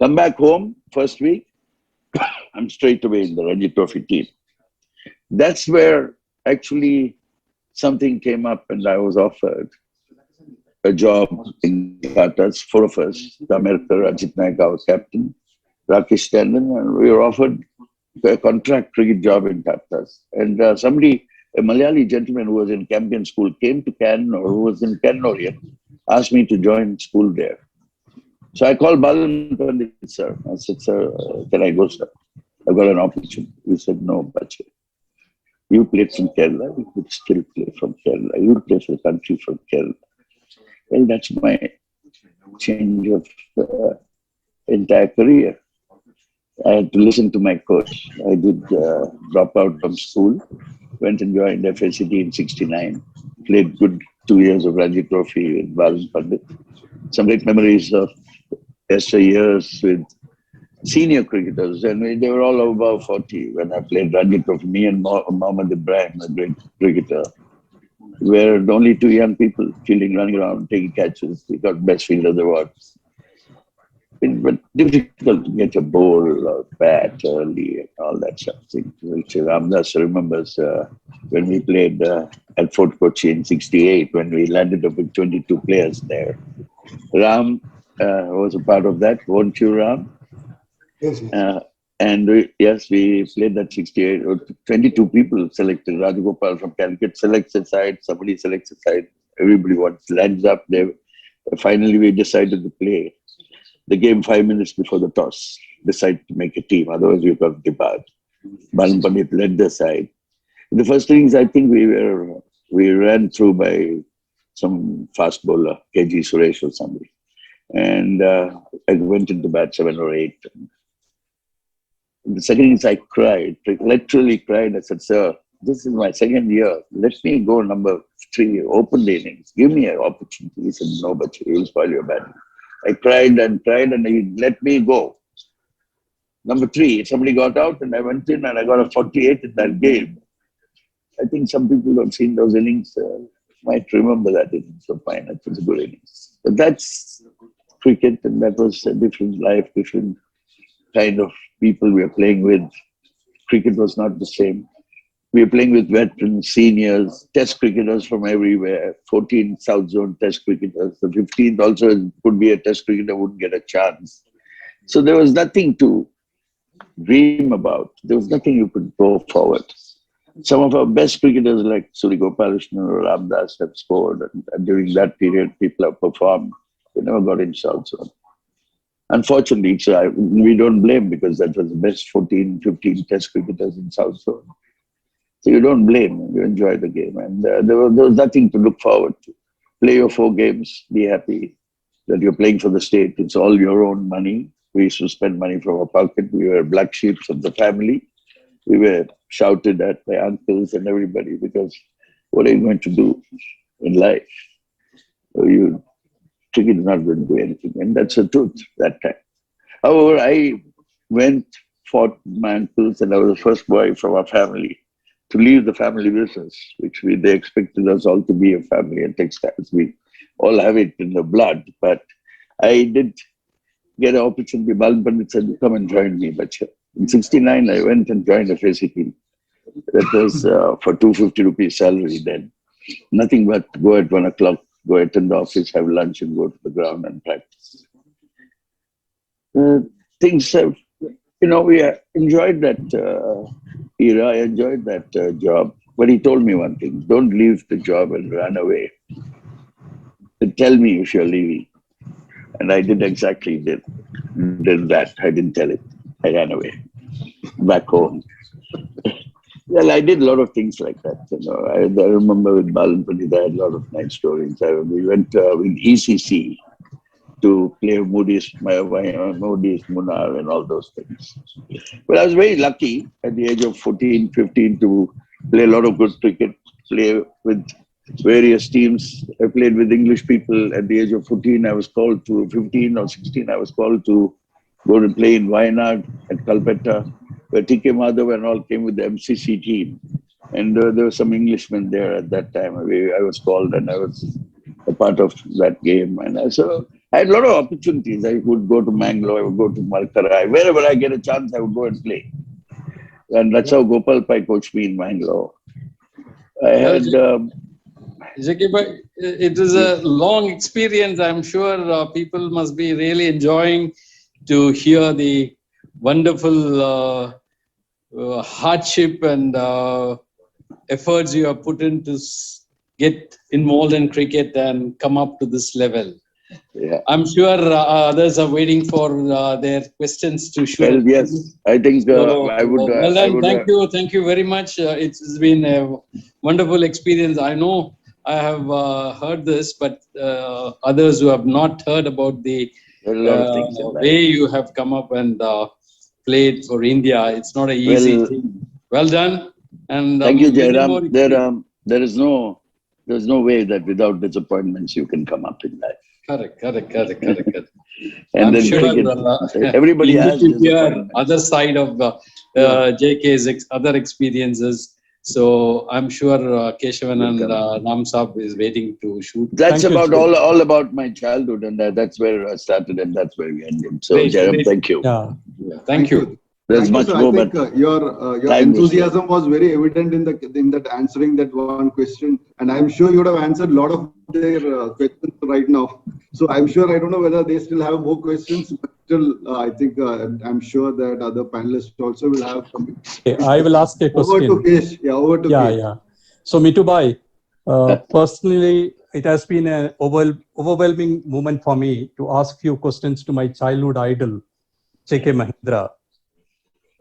Come back home, first week, I'm straight away in the Ranji Trophy team. That's where actually something came up and I was offered a job in Qatar, 4 of us, America, Rajit Naik, our captain, Rakesh Tandon, and we were offered a contract cricket job in Qatar. And somebody, a Malayali gentleman who was in Campion School, came to Cannon, or who was in Cannon Orient, asked me to join school there. So I called Balan Pandit, sir. I said, sir, can I go, sir? I've got an opportunity. He said, no, Bache. You played from Kerala, you could still play from Kerala. You play for the country from Kerala. Well, that's my change of entire career. I had to listen to my coach. I did drop out from school, went and joined FACT in '69, played good 2 years of Ranji Trophy with Balan Pandit. Some great memories of years with senior cricketers, and they were all above 40 when I played Ranji Trophy. Me and Mohammad Ibrahim, a great cricketer, were the only 2 young people fielding, running around, taking catches. We got best fielders awards. It was difficult to get a ball or bat early and all that sort of thing. Which Ramdas remembers when we played at Fort Kochi in '68, when we landed up with 22 players there. Ram was a part of that, weren't you, Ram? Yes, yes. And we played that 68. 22 people selected. Rajagopal from Calicut selects a side, somebody selects a side. Everybody lands up there. Finally, we decided to play the game 5 minutes before the toss. Decided to make a team, otherwise we got debarred. Balan Pandit led the side. The first innings, I think we ran through by some fast bowler, KG Suresh or somebody. And I went into bat 7 or 8. The second innings, I cried, literally cried. I said, sir, this is my second year. Let me go number 3, open the innings. Give me an opportunity. He said, no, but you'll spoil your batting. I cried and he let me go. Number 3, somebody got out and I went in and I got a 48 in that game. I think some people who have seen those innings might remember that innings of mine. It was a good innings. But that's cricket, and that was a different life, different kind of people we were playing with. Cricket was not the same. We were playing with veterans, seniors, test cricketers from everywhere, 14 South Zone test cricketers. The 15th also could be a test cricketer, wouldn't get a chance. So there was nothing to dream about. There was nothing you could go forward. Some of our best cricketers like Suri Gopalakrishnan or Ramdas have scored, and during that period, people have performed. They never got in South Zone. Unfortunately, we don't blame, because that was the best 14, 15 test cricketers in South Zone. So you don't blame, you enjoy the game. And there was nothing to look forward to. Play your 4 games, be happy that you're playing for the state. It's all your own money. We used to spend money from our pocket. We were black sheep of the family. We were shouted at by uncles and everybody, because what are you going to do in life? Cricket is not going to do anything. And that's the truth that time. However, I went, fought my uncles, and I was the first boy from our family to leave the family business, which they expected us all to be a family in textiles. We all have it in the blood, but I did get an opportunity. Balan Pandit said, come and join me. But in 69, I went and joined the FAC team. That was for 250 rupees salary then. Nothing but go at 1 o'clock, go attend the office, have lunch, and go to the ground and practice. Things have, we enjoyed that era. I enjoyed that job. But he told me one thing: don't leave the job and run away. Tell me if you're leaving. And I did exactly did that. I didn't tell it. I ran away back home. Well, I did a lot of things like that. I remember with Balan Pandit, I had a lot of nice stories. We went with ECC to play Moody's Munnar and all those things. But I was very lucky at the age of 14, 15 to play a lot of good cricket, play with various teams. I played with English people. At the age of 14, I was called to 15 or 16. I was called to go to play in Wayanad at Kalpetta, where TK Madhav and all came with the MCC team. And there were some Englishmen there at that time. I was called and I was a part of that game. And so I had a lot of opportunities. I would go to Mangalore, I would go to Malkarai. Wherever I get a chance, I would go and play. And that's how Gopal Pai coached me in Mangalore. I had... JK, it is a long experience. I'm sure people must be really enjoying to hear the wonderful hardship and efforts you have put in to get involved in cricket and come up to this level. Yeah. I'm sure others are waiting for their questions to shoot. Well, yes, I think I would. Well done. Thank you very much. It's been a wonderful experience. I know I have heard this, but others who have not heard about the way you have come up and played for India, it's not an easy thing. Well done. And thank you, Jairam. There's no way that without disappointments you can come up in life. Correct. And I'm then sure everybody has the other side of JK's other experiences. So I'm sure Keshavan and Ram Saab is waiting to shoot. That's all about my childhood, and that's where I started, and that's where we ended. So, Jairam, thank you. Yeah. Thank you. There's much more, I think your enthusiasm was very evident in that answering that one question, and I'm sure you would have answered a lot of their questions right now. So I'm sure, I don't know whether they still have more questions, but still I think I'm sure that other panelists also will have some. I will ask a question. Over to Kesh. Yeah, over to Kesh. Yeah. So Mitu Bhai, personally, it has been an overwhelming moment for me to ask few questions to my childhood idol, J.K. Mahendra.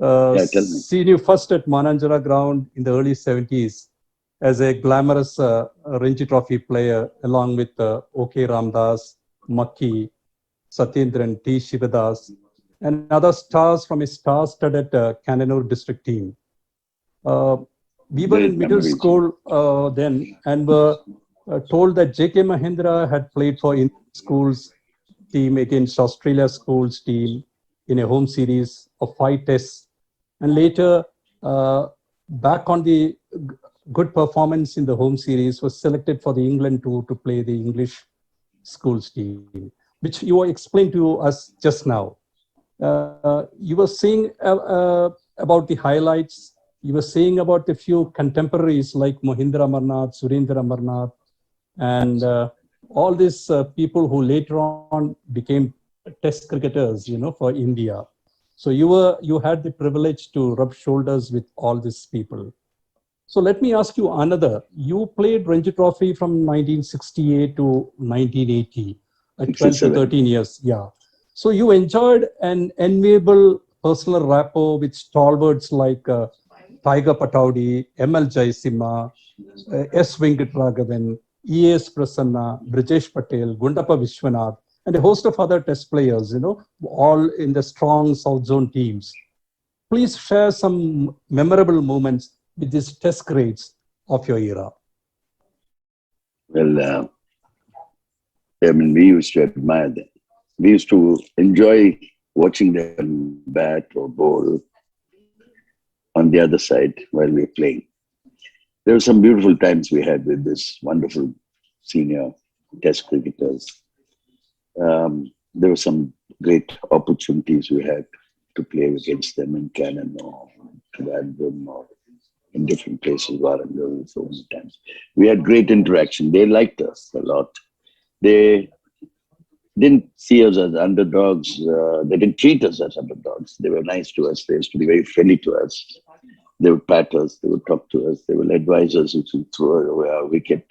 Yeah, tell me. Seen you first at Mananjara ground in the early 70s as a glamorous Ranji Trophy player, along with OK Ramdas, Makki, Satyendran, T. Shivadas, and other stars from a star-studded Kannur district team. We were Great in middle memories. school then and were told that J.K. Mahendra had played for Indian schools team against Australia schools team in a home series of 5 tests. And later, back on the good performance in the home series, was selected for the England tour to play the English schools team, which you explained to us just now. You were saying about the highlights. You were saying about a few contemporaries like Mohindra Amarnath, Surendra Amarnath, and all these people who later on became test cricketers, for India. So you had the privilege to rub shoulders with all these people. So let me ask you another. You played Ranji Trophy from 1968 to 1980, 12 to 67. 13 years. Yeah. So you enjoyed an enviable personal rapport with stalwarts like Tiger Pataudi, M.L. Jaisimha, S. Venkatraghavan, E.S. Prasanna, Brijesh Patel, Gundappa Vishwanath, and a host of other test players, all in the strong South Zone teams. Please share some memorable moments with these test grades of your era. Well, we used to admire them. We used to enjoy watching them bat or bowl on the other side while we were playing. There were some beautiful times we had with this wonderful senior test cricketers. There were some great opportunities we had to play against them in Cannon or Trivandrum or in different places, Warangal, so many times. We had great interaction. They liked us a lot. They didn't see us as underdogs. They didn't treat us as underdogs. They were nice to us. They used to be very friendly to us. They would pat us. They would talk to us. They would advise us if you throw away our wicket.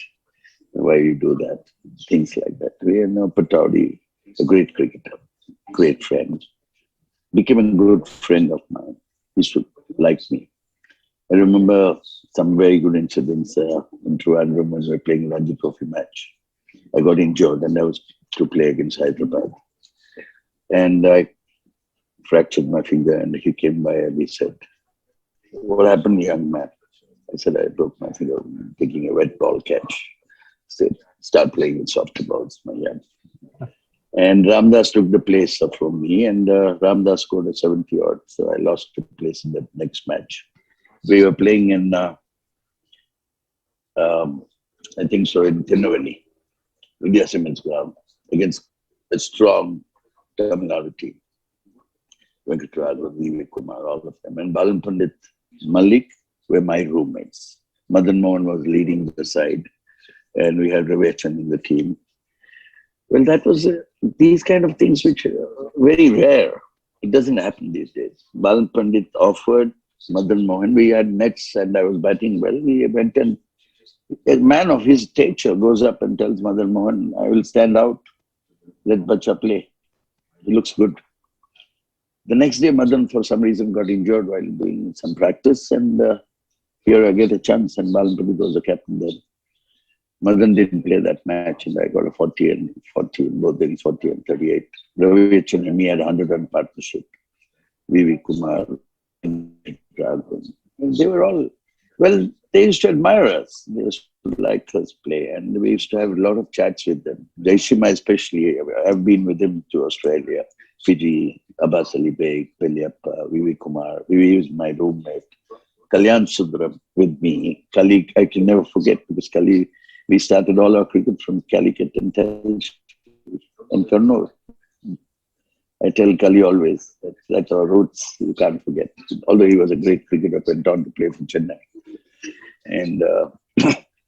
Why you do that? Things like that. We know Pataudi, a great cricketer, great friend, became a good friend of mine. He used to like me. I remember some very good incidents in Trivandrum when we were playing Ranji Trophy match. I got injured and I was to play against Hyderabad. And I fractured my finger and he came by and he said, "What happened, young man?" I said, "I broke my finger taking a wet ball catch." He said, "Start playing with softer balls, my young." And Ramdas took the place from me and Ramdas scored a 70 odd. So I lost the place in the next match. We were playing in, I think so, in Tinuvani, Vidya Simmons ground, against a strong Tamil Nadu team. Venkatraghavan, V.V. Kumar, all of them. And Balan Pandit, Malik were my roommates. Madan Mohan was leading the side and we had Ravichan in the team. Well, that was these kind of things which are very rare. It doesn't happen these days. Balan Pandit offered Madan Mohan. We had nets and I was batting well. We went and a man of his stature goes up and tells Madan Mohan, "I will stand out. Let Bacha play. He looks good." The next day, Madan for some reason got injured while doing some practice and here I get a chance and Balan Pandit was the captain there. Madan didn't play that match and I got a 40 and 40, both in 40 and 38. Ravichan and me had 100-run partnership. V.V. Kumar, they were all, well, they used to admire us. They used to like us play and we used to have a lot of chats with them. Jaisimha especially, I've been with him to Australia, Fiji, Abbas Ali Beg, Peliappa, V.V. Kumar. V.V. was my roommate. Kalyan Sundram with me. Kali, I can never forget because Kali, we started all our cricket from Calicut and Kannur. I tell Kali always, that's our roots, you can't forget. Although he was a great cricketer, went on to play for Chennai. And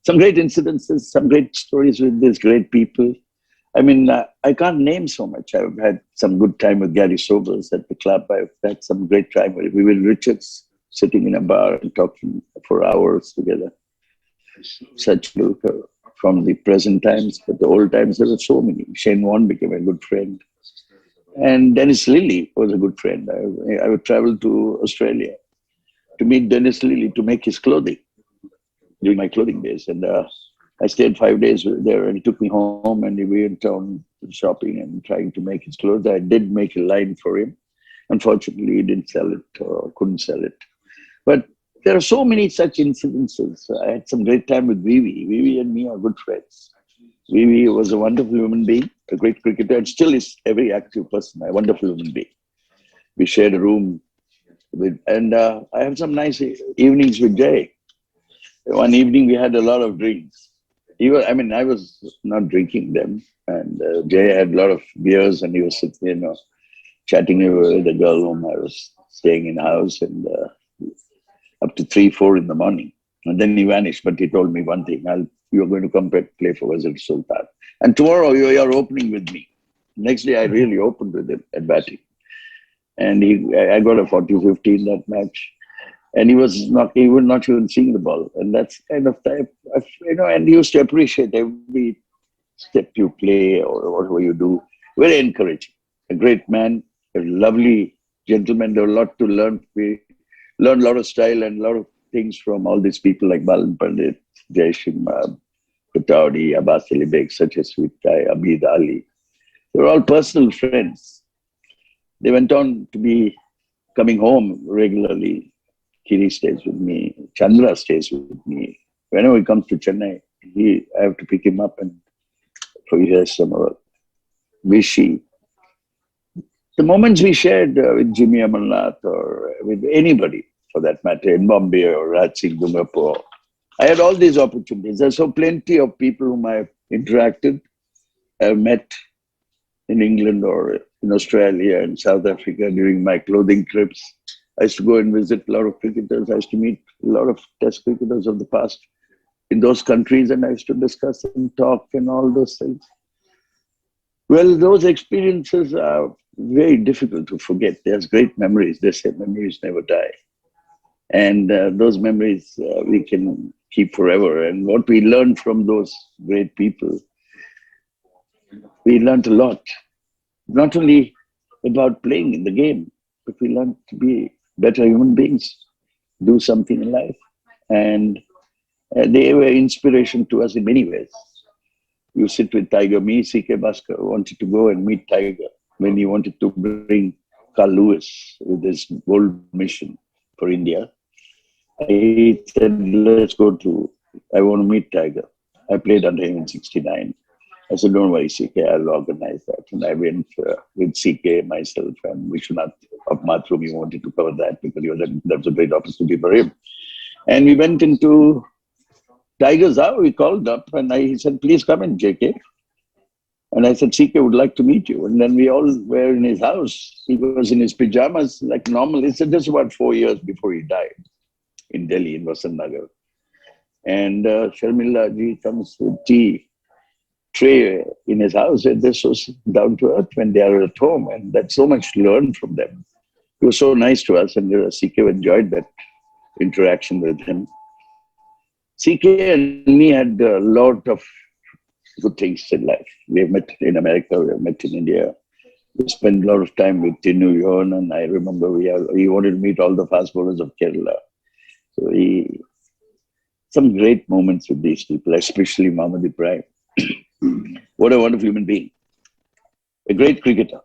some great incidences, some great stories with these great people. I mean, I can't name so much. I've had some good time with Gary Sobers at the club. I've had some great time with Vivian Richards, sitting in a bar and talking for hours together. Such from the present times, but the old times, there were so many. Shane Warne became a good friend. And Dennis Lilly was a good friend. I would travel to Australia to meet Dennis Lilly to make his clothing during my clothing days. And I stayed 5 days there, and he took me home, and we went on shopping and trying to make his clothes. I did make a line for him. Unfortunately, he didn't sell it or couldn't sell it. But there are so many such incidences. I had some great time with Vivi. Vivi and me are good friends. Vivi was a wonderful human being, a great cricketer, and still is a very active person, a wonderful human being. We shared a room with, and I have some nice evenings with Jay. One evening we had a lot of drinks. I was not drinking them, and Jay had a lot of beers, and he was sitting, chatting with the girl whom I was staying in the house, and up to 3, 4 in the morning. And then he vanished, but he told me one thing: you're going to come play for Wazir Sultan, and tomorrow you are opening with me. Next day I really opened with him at batting, and I got a 40-50 in that match. And he was not even seeing the ball. And that's kind of type, and he used to appreciate every step you play or whatever you do. Very encouraging. A great man, a lovely gentleman. There was a lot to learn. We learned a lot of style and a lot of things from all these people like Balan Pandit, Jayashim Pataudi, Abbas Ali Beg, such as Vitai, Abid Ali. They were all personal friends. They went on to be coming home regularly. Kiri stays with me. Chandra stays with me. Whenever he comes to Chennai, I have to pick him up and for years some Vishy. The moments we shared with Jimmy Amarnath or with anybody for that matter, in Bombay or Raj Singh Dungapur, I had all these opportunities. There's so plenty of people whom I've interacted, I've met in England or in Australia and South Africa during my clothing trips. I used to go and visit a lot of cricketers. I used to meet a lot of test cricketers of the past in those countries, and I used to discuss and talk and all those things. Well, those experiences are very difficult to forget. There's great memories. They say memories never die. And those memories we can keep forever. And what we learned from those great people, we learned a lot. Not only about playing in the game, but we learned to be better human beings, do something in life. And they were inspiration to us in many ways. You sit with Tiger. Me, C.K. Bhaskar wanted to go and meet Tiger when he wanted to bring Carl Lewis with his gold mission for India. I said, let's go I want to meet Tiger. I played under him in 1969. I said, don't worry, CK, I'll organize that. And I went with CK, myself, and Vishwanath of Mathrum. He wanted to cover that because that was a great opportunity for him. And we went into Tiger's house. We called up and he said, please come in, JK. And I said, CK would like to meet you. And then we all were in his house. He was in his pajamas like normal. He said, just about 4 years before he died in Delhi, in Vasant Nagar. And Sharmila ji comes with tea tray in his house, and they're so down to earth when they are at home, and that's so much to learn from them. He was so nice to us, and CK enjoyed that interaction with him. CK and me had a lot of good things in life. We have met in America, we have met in India. We spent a lot of time with Tinu Yon, and I remember he wanted to meet all the fast bowlers of Kerala. So some great moments with these people, especially Mohammad Ibrahim. What a wonderful human being. A great cricketer.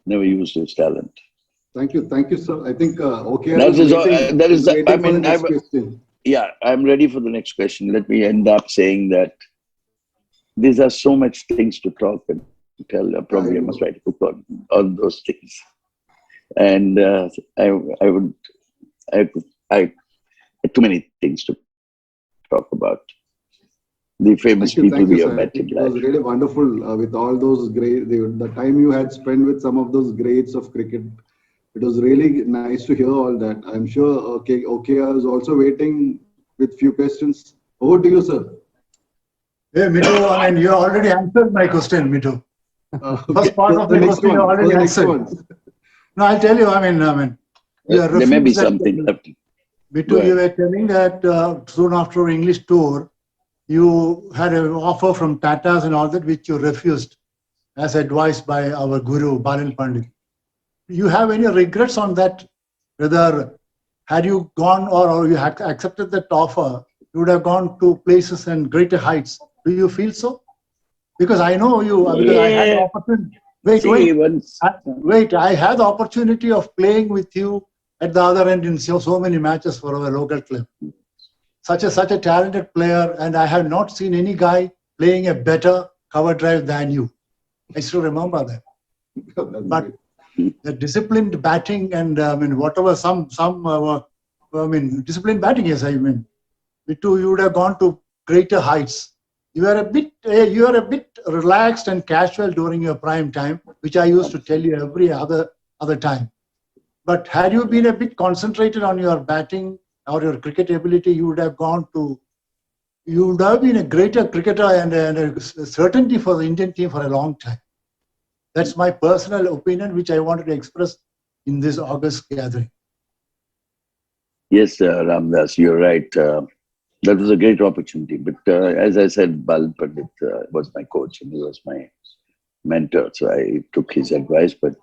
Never used his talent. Thank you, sir. I think Yeah, I'm ready for the next question. Let me end up saying that these are so much things to talk and tell. Probably I must write a book on those things. And I had too many things to talk about. The famous people we have met in life. It was really wonderful with all those great, the time you had spent with some of those greats of cricket. It was really nice to hear all that. I'm sure okay is also waiting with few questions. Over to you, sir. Hey, Mithu, I mean, you already answered my question, Mithu. First part of the question you already answered. No, I'll tell you, I mean, there may be something left. Mithu, you were telling that soon after English tour, you had an offer from Tatas and all that, which you refused. as advised by our Guru, Balan Pandit. You have any regrets on that? Whether had you gone or you had accepted that offer, you would have gone to places and greater heights. Do you feel so? Because I know you, because I had the Yeah. opportunity. See, once. Wait, I had the opportunity of playing with you at the other end in so many matches for our local club. Such a talented player, and I have not seen any guy playing a better cover drive than you. I still remember that. But the disciplined batting and whatever disciplined batting, yes, you would have gone to greater heights. You are a bit relaxed and casual during your prime time, which I used to tell you every other time. But had you been a bit concentrated on your batting or your cricket ability, you would have been a greater cricketer and a certainty for the Indian team for a long time. That's my personal opinion, which I wanted to express in this August gathering. Yes, Ramdas, you're right. That was a great opportunity. But as I said, Bal Pandit was my coach and he was my mentor. So I took his advice, but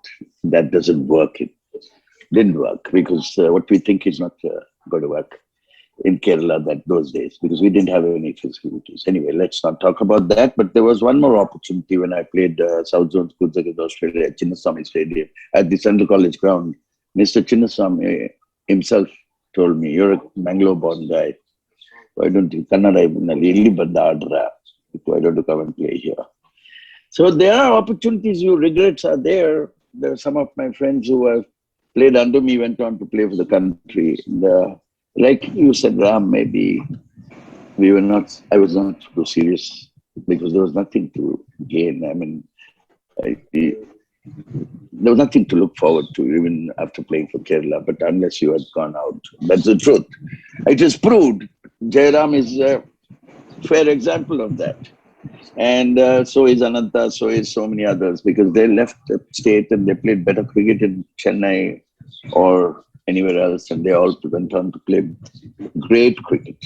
that doesn't work. It didn't work because what we think is not going to work in Kerala those days because we didn't have any facilities. Anyway, let's not talk about that. But there was one more opportunity when I played South Zone Schools against Australia at Chinnaswamy Stadium at the Central College ground. Mr. Chinnaswamy himself told me, "You're a Bangalore-born guy. Why don't you Kannada really bandadra? Why don't you come and play here?" So there are opportunities. Regrets are there. There are some of my friends who have played under me went on to play for the country. Like you said, Ram, maybe I was not too serious because there was nothing to gain. There was nothing to look forward to even after playing for Kerala, but unless you had gone out. That's the truth. It is proved. Jairam is a fair example of that. And so is Ananta, so is so many others, because they left the state and they played better cricket in Chennai or anywhere else, and they all went on to play great cricket.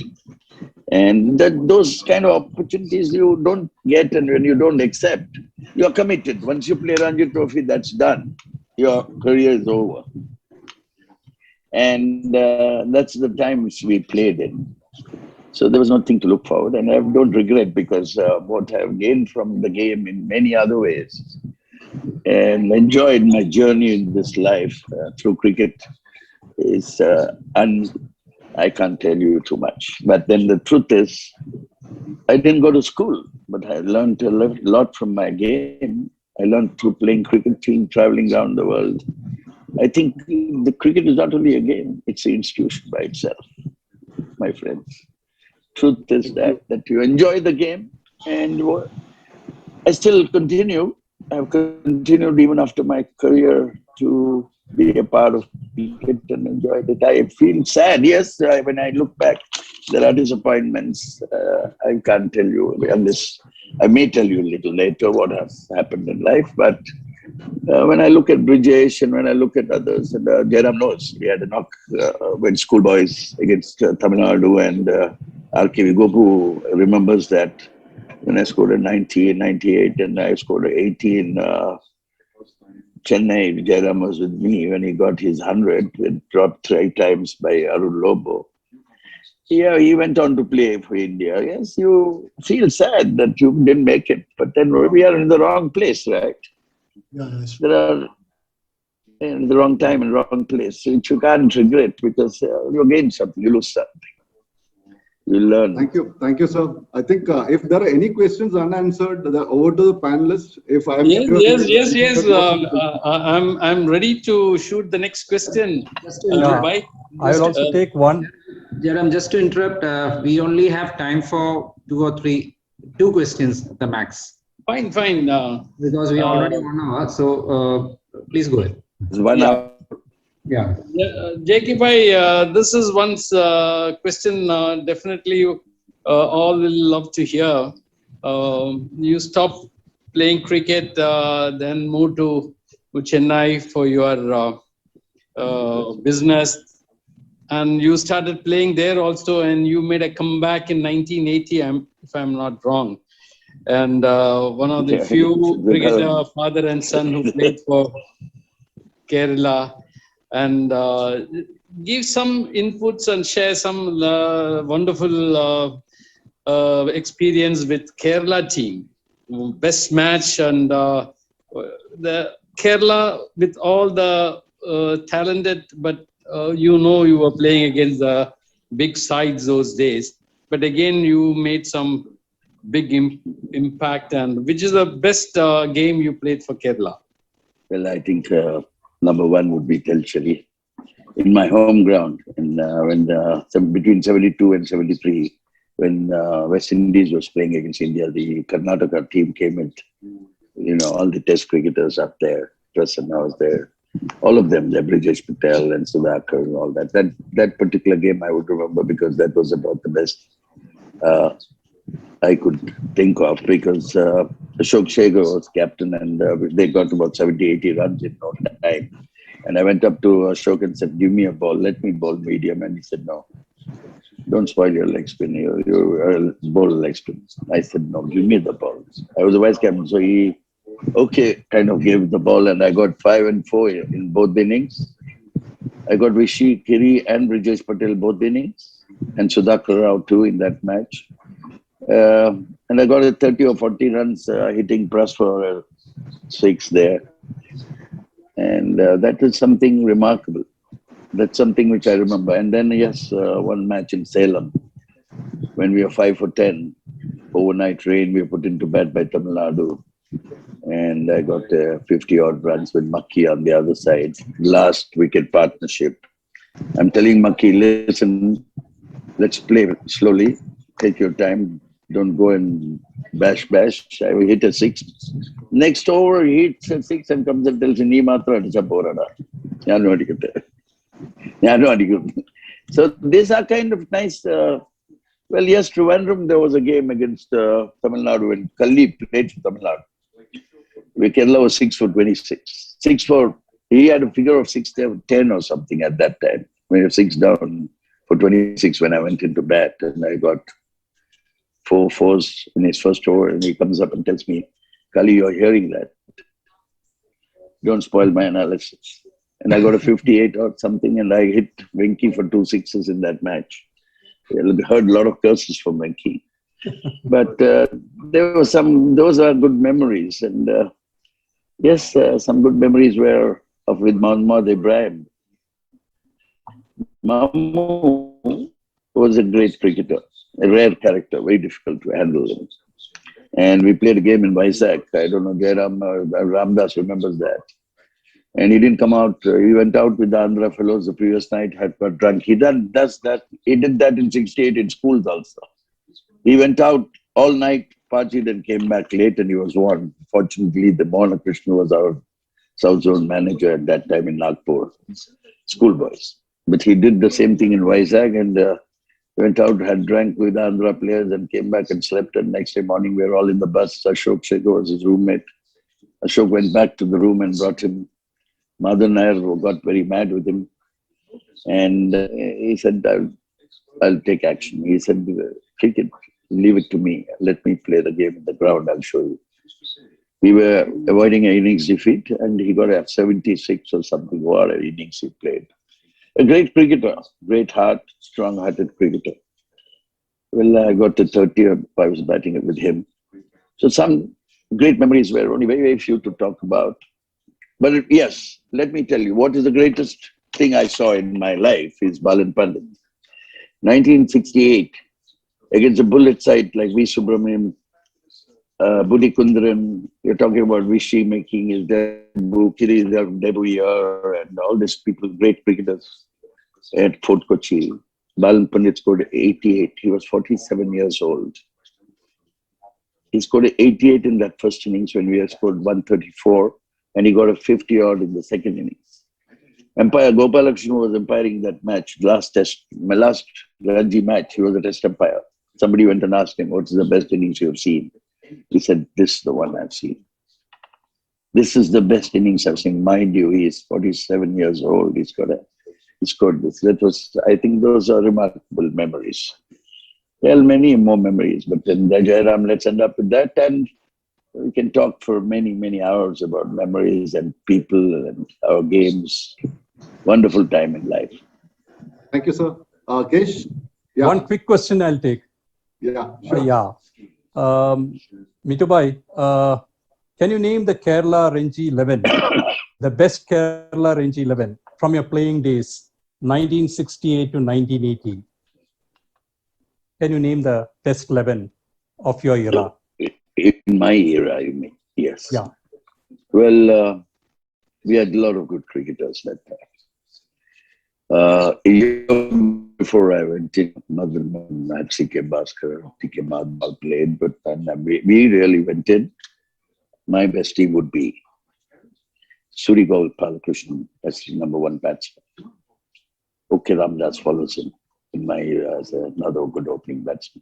And those kind of opportunities you don't get, and when you don't accept, you're committed. Once you play Ranji Trophy, that's done. Your career is over. And that's the times we played in. So there was nothing to look forward, and I don't regret because what I've gained from the game in many other ways and enjoyed my journey in this life through cricket is, I can't tell you too much. But then the truth is, I didn't go to school, but I learned a lot from my game. I learned through playing cricket, traveling around the world. I think the cricket is not only a game, it's an institution by itself, my friends. Truth is that you enjoy the game, and I still continue. I've continued even after my career to be a part of cricket and enjoy it. I feel sad, yes, when I look back, there are disappointments. I can't tell you unless I may tell you a little later what has happened in life, but when I look at Brijesh and when I look at others, and Jairam knows, we had a knock when schoolboys against Tamil Nadu, and RKV Gopu remembers that when I scored a 90 in 98 and I scored a 80 in Chennai, Jairam was with me when he got his 100, it dropped 3 times by Arun Lobo. Yeah, he went on to play for India. Yes, you feel sad that you didn't make it, but then we are in the wrong place, right? Yeah, There are in the wrong time and wrong place, which you can't regret because you gain something, you lose something. You learn. Thank you, sir. I think if there are any questions unanswered, over to the panelists. If I'm Yes. I'm ready to shoot the next question. I will also take one. Jaram, just to interrupt, we only have time for 2 or 3 questions, the max. Fine. Because we already 1 hour, so please go ahead. It's 1 hour. Yeah. JK bhai, this is one question definitely all will love to hear. You stopped playing cricket, then moved to Chennai for your business, and you started playing there also, and you made a comeback in 1980, if I'm not wrong. and one of the Yeah, few the cricketer, girl. father and son who played for Kerala, and give some inputs and share some wonderful experience with Kerala team. Best match, and the Kerala with all the talented, but you were playing against the big sides those days. But again, you made some big impact. And which is the best game you played for Kerala? Well, I think number one would be Telcheri in my home ground. And between 72 and 73, when West Indies was playing against India, the Karnataka team came with, all the test cricketers up there. Prasanna was there. All of them, the Brijesh Patel and Sudhakar and all that. That particular game I would remember because that was about the best I could think of, because Ashok Shekhar was captain, and they got about 70, 80 runs in no time. And I went up to Ashok and said, "Give me a ball, let me bowl medium." And he said, "No, don't spoil your leg spin. You bowl leg spin." I said, "No, give me the ball." I was a vice captain, so he, kind of gave the ball, and I got 5 and 4 in both innings. I got Rishi, Kiri, and Brijesh Patel both innings, and Sudhakar Rao too in that match. And I got a 30 or 40 runs hitting Pras for a 6 there. And that is something remarkable. That's something which I remember. And then, yes, one match in Salem, when we were 5 for 10, overnight rain, we were put into bed by Tamil Nadu. And I got 50 odd runs with Makki on the other side. Last wicket partnership. I'm telling Makki, listen, let's play slowly. Take your time. Don't go and bash. I will hit a 6. Next over, he hits a 6 and comes and tells me, "Nee matra adicha porada." So these are kind of nice. Well, yes, Trivandrum, there was a game against Tamil Nadu when Kalli played for Tamil Nadu. Where Kerala was 6 for 26. He had a figure of 6-10 or something at that time. We were 6 down for 26 when I went into bat, and I got 4 fours in his first over, and he comes up and tells me, "Kali, you're hearing that. Don't spoil my analysis." And I got a 58 or something, and I hit Venki for 2 sixes in that match. I heard a lot of curses from Venki. But those are good memories. And yes, some good memories were with Mohammad Ibrahim. Mamu was a great cricketer, a rare character, very difficult to handle him. And we played a game in Vizag. I don't know, Jairam Ramdas remembers that. And he didn't come out. He went out with the Andhra fellows the previous night, had got drunk. He does that. He did that in 68 in schools also. He went out all night, partied, and came back late, and he was warned. Fortunately, the Mohana Krishna was our South Zone manager at that time in Nagpur, schoolboys. But he did the same thing in Vizag, and went out, had drank with Andhra players, and came back and slept. And next day morning, we were all in the bus. Ashok Shekhar was his roommate. Ashok went back to the room and brought him. Madhan Nair got very mad with him. And he said, I'll take action. He said, "Cricket, leave it to me. Let me play the game in the ground. I'll show you." We were avoiding an innings defeat, and he got a 76 or something. What an innings he played. A great cricketer, great heart, strong-hearted cricketer. Well, I got to 30, I was batting it with him. So some great memories were only very, very few to talk about. But yes, let me tell you, what is the greatest thing I saw in my life is Balan Pandit. 1968, against a bullet side like V. Subramaniam, Budi Kundaran, you're talking about Vishy making his debut, Kiri's debut year, and all these people, great cricketers at Fort Kochi. Balan Pandit scored 88. He was 47 years old. He scored 88 in that first innings when we had scored 134, and he got a 50 odd in the second innings. Umpire Gopalakrishnan was umpiring that match, my last Ranji match. He was a test umpire. Somebody went and asked him, "What is the best innings you have seen?" He said, "This is the one I've seen. This is the best innings I've seen." Mind you, he is 47 years old. He scored this. I think those are remarkable memories. Well, many more memories, but then Jayaram, let's end up with that, and we can talk for many, many hours about memories and people and our games. Wonderful time in life. Thank you, sir. Kesh? Yeah. One quick question I'll take. Yeah, sure. Mitubai, can you name the Kerala Ranji 11, the best Kerala Ranji 11 from your playing days, 1968 to 1980? Can you name the best 11 of your era? In my era, you mean? Yes. Yeah. Well, we had a lot of good cricketers that time. A year before I went in, Madan at C.K. Bhaskar, T.K. Madhal played, but then we really went in. My best team would be Surigol Palakrishnan, that's the number one batsman. OK Ramdas follows him in my era as another good opening batsman.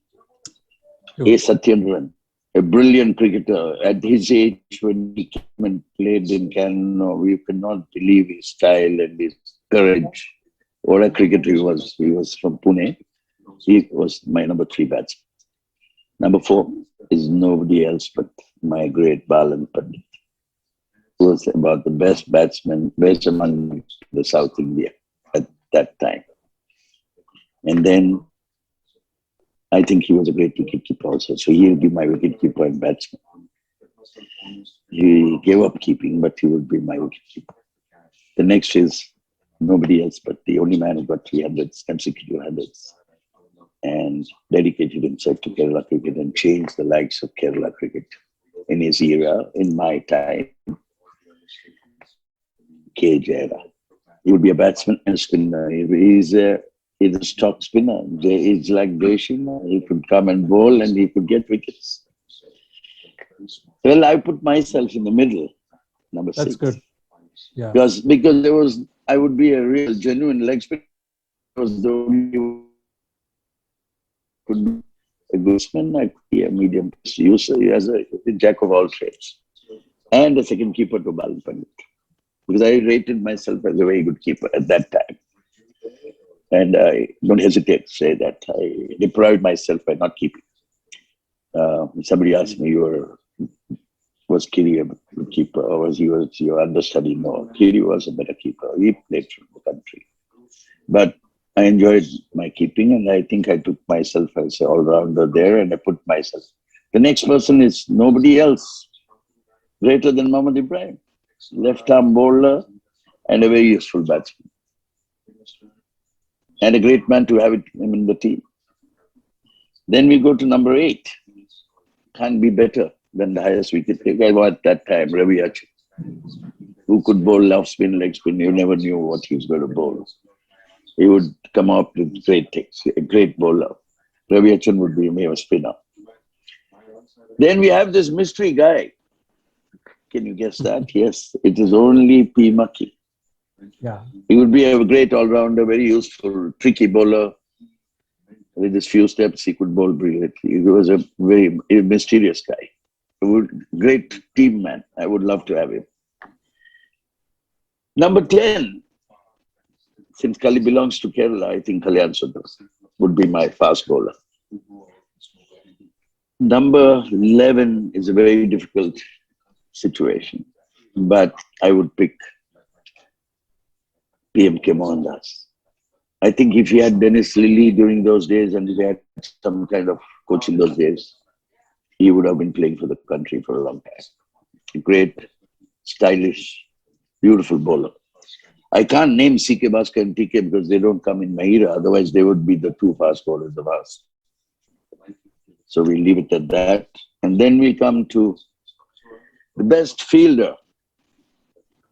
A. Satyendran, a brilliant cricketer. At his age, when he came and played in Canada, we could not believe his style and his courage. What a cricketer he was. He was from Pune. He was my number 3 batsman. Number 4 is nobody else but my great Balan Pandit, who was about the best batsman, best among the South India at that time. And then I think he was a great wicketkeeper also. So he'll be my wicketkeeper and batsman. He gave up keeping, but he would be my wicketkeeper. The next is nobody else but the only man who got 300 consecutive hundreds and dedicated himself to Kerala cricket and changed the likes of Kerala cricket in his era, in my time. K. Jayara. He would be a batsman and spinner. He's a stock spinner. He's like Gresham. He could come and bowl and he could get wickets. Well, I put myself in the middle, number 6. That's good. Yeah. Because I would be a real genuine leg spinner. Was the only could be a good spin, I could be a medium user as a jack of all trades. And a second keeper to Balan Pandit. Because I rated myself as a very good keeper at that time. And I don't hesitate to say that I deprived myself by not keeping. Somebody asked me, was Kiri a good keeper or was your understudy? No, Kiri was a better keeper. He played from the country. But I enjoyed my keeping and I think I took myself as an all-rounder there and I put myself. The next person is nobody else greater than Mohammad Ibrahim. Left-arm bowler and a very useful batsman. And a great man to have him in the team. Then we go to number 8. Can't be better than the highest wicket taker at that time, Ravi Achan, who could bowl off spin, leg spin. You never knew what he was going to bowl. He would come up with great takes, a great bowler. Ravi Achan would be a spinner. Then we have this mystery guy. Can you guess that? Yes, it is only P. Maki. Yeah. He would be a great all-rounder, very useful, tricky bowler. With his few steps, he could bowl brilliantly. He was a very mysterious guy. Great team man. I would love to have him. Number 10. Since Kali belongs to Kerala, I think Kalyan Sundar would be my fast bowler. Number 11 is a very difficult situation, but I would pick PMK Mohandas. I think if he had Dennis Lilly during those days and if he had some kind of coach in those days, he would have been playing for the country for a long time. A great, stylish, beautiful bowler. I can't name C.K. Bhaskar and T.K. because they don't come in my era. Otherwise, they would be the 2 fast bowlers of us. So we'll leave it at that. And then we come to the best fielder.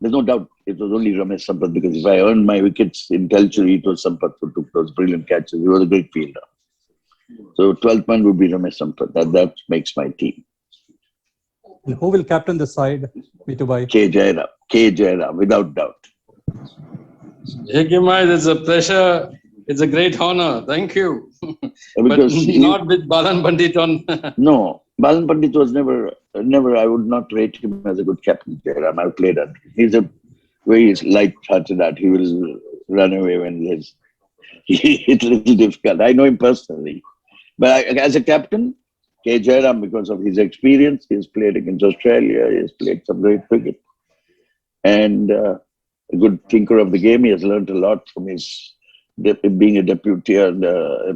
There's no doubt it was only Ramesh Sampath because if I earned my wickets in Kalchuri, it was Sampath who took those brilliant catches. He was a great fielder. So 12th man would be Ramesh Sampath. That makes my team. And who will captain the side, Mitubai? K. Jayara, without doubt. Jekimai, it's a pleasure. It's a great honor. Thank you. But not with Balan Pandit on. No, Balan Pandit was never, I would not rate him as a good captain. Jayram. I've played under. He's a very light-hearted that he will run away when it's a little difficult. I know him personally. But as a captain, K. Jairam, because of his experience, he's played against Australia, he's played some great cricket. And a good thinker of the game, he has learned a lot from his being a deputy and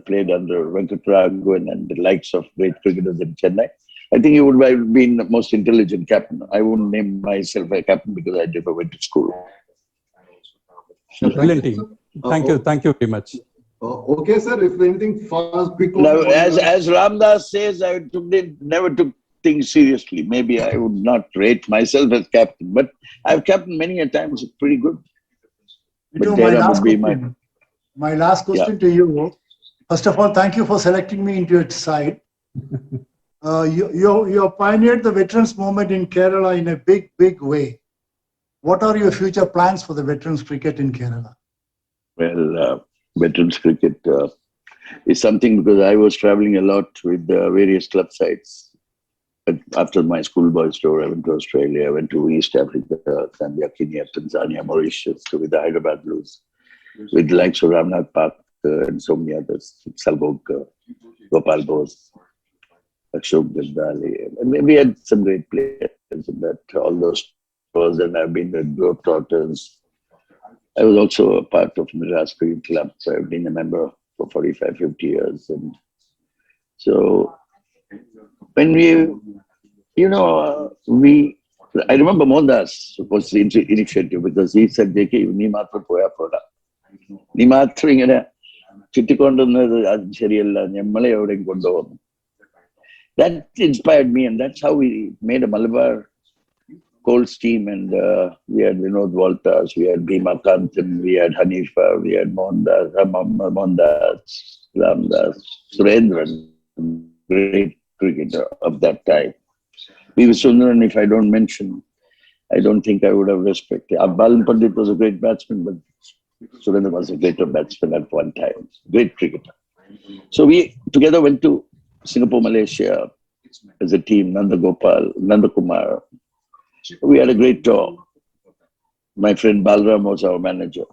played under Venkatraghavan and the likes of great cricketers in Chennai. I think he would have been the most intelligent captain. I wouldn't name myself a captain because I never went to school. Brilliant team. Thank you very much. Okay, sir. If anything fast, quick. Now, as Ramdas says, I never took things seriously. Maybe I would not rate myself as captain, but I've captained many a times. Pretty good. But my last question to you. First of all, thank you for selecting me into your side. You pioneered the veterans movement in Kerala in a big way. What are your future plans for the veterans cricket in Kerala? Well, veterans cricket is something because I was traveling a lot with various club sites. After my schoolboys tour, I went to Australia, I went to East Africa, Zambia, Kenya, Tanzania, Mauritius, with the Hyderabad Blues, with the likes of Ramnath Park and so many others, Salbog, Gopal Bose, Ashok Gandali. And we had some great players in that, all those tours, and I've been the Globetrotters. I was also a part of Madras Cricket Club, so I've been a member for 45, 50 years. And so when I remember Mohandas was the initiative because he said, JK, ni matra poya poda. Ni matra ingane chittikondunna shariyalla nammale evadeyum kondupovam. That inspired me, and that's how we made a Malabar Colts team. And we had Vinod Voltas, we had Bhima Kantan, we had Hanifa, we had Mohandas, Ramdas, Surendran, great cricketer of that time. We were Sundaran, if I don't mention, I don't think I would have respected. Balan Pandit was a great batsman, but Surendran was a greater batsman at one time. Great cricketer. So we together went to Singapore, Malaysia as a team, Nanda Kumar. We had a great tour. My friend Balram was our manager,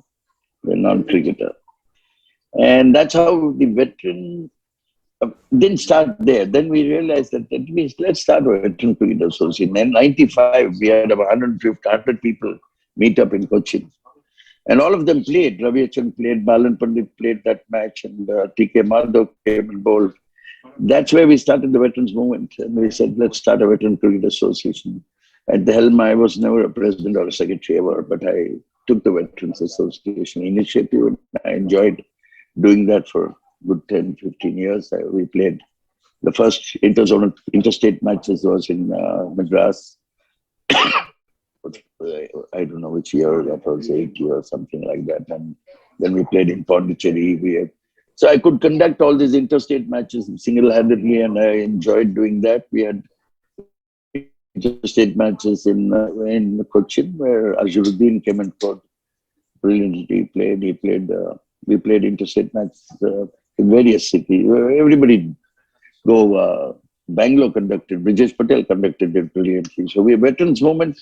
a non-cricketer. And that's how the veteran didn't start there. Then we realized that at least let's start a veteran cricket association. In 95, we had about 100 people meet up in Cochin. And all of them played. Ravi Achan played, Balan Pandit played that match, and T.K. Madhav came and bowled. That's where we started the veterans movement. And we said, let's start a veteran cricket association. At the helm, I was never a president or a secretary ever, but I took the Veterans Association initiative, and I enjoyed doing that for a good 10, 15 years. We played the first interstate matches was in Madras. I don't know which year, that was 80 or something like that. And then we played in Pondicherry. So I could conduct all these interstate matches single-handedly, and I enjoyed doing that. We had interstate matches in Cochin, where Azharuddin came and fought brilliantly. We played interstate matches in various cities. Everybody go. Bangalore conducted. Brijesh Patel conducted it brilliantly. So veterans movement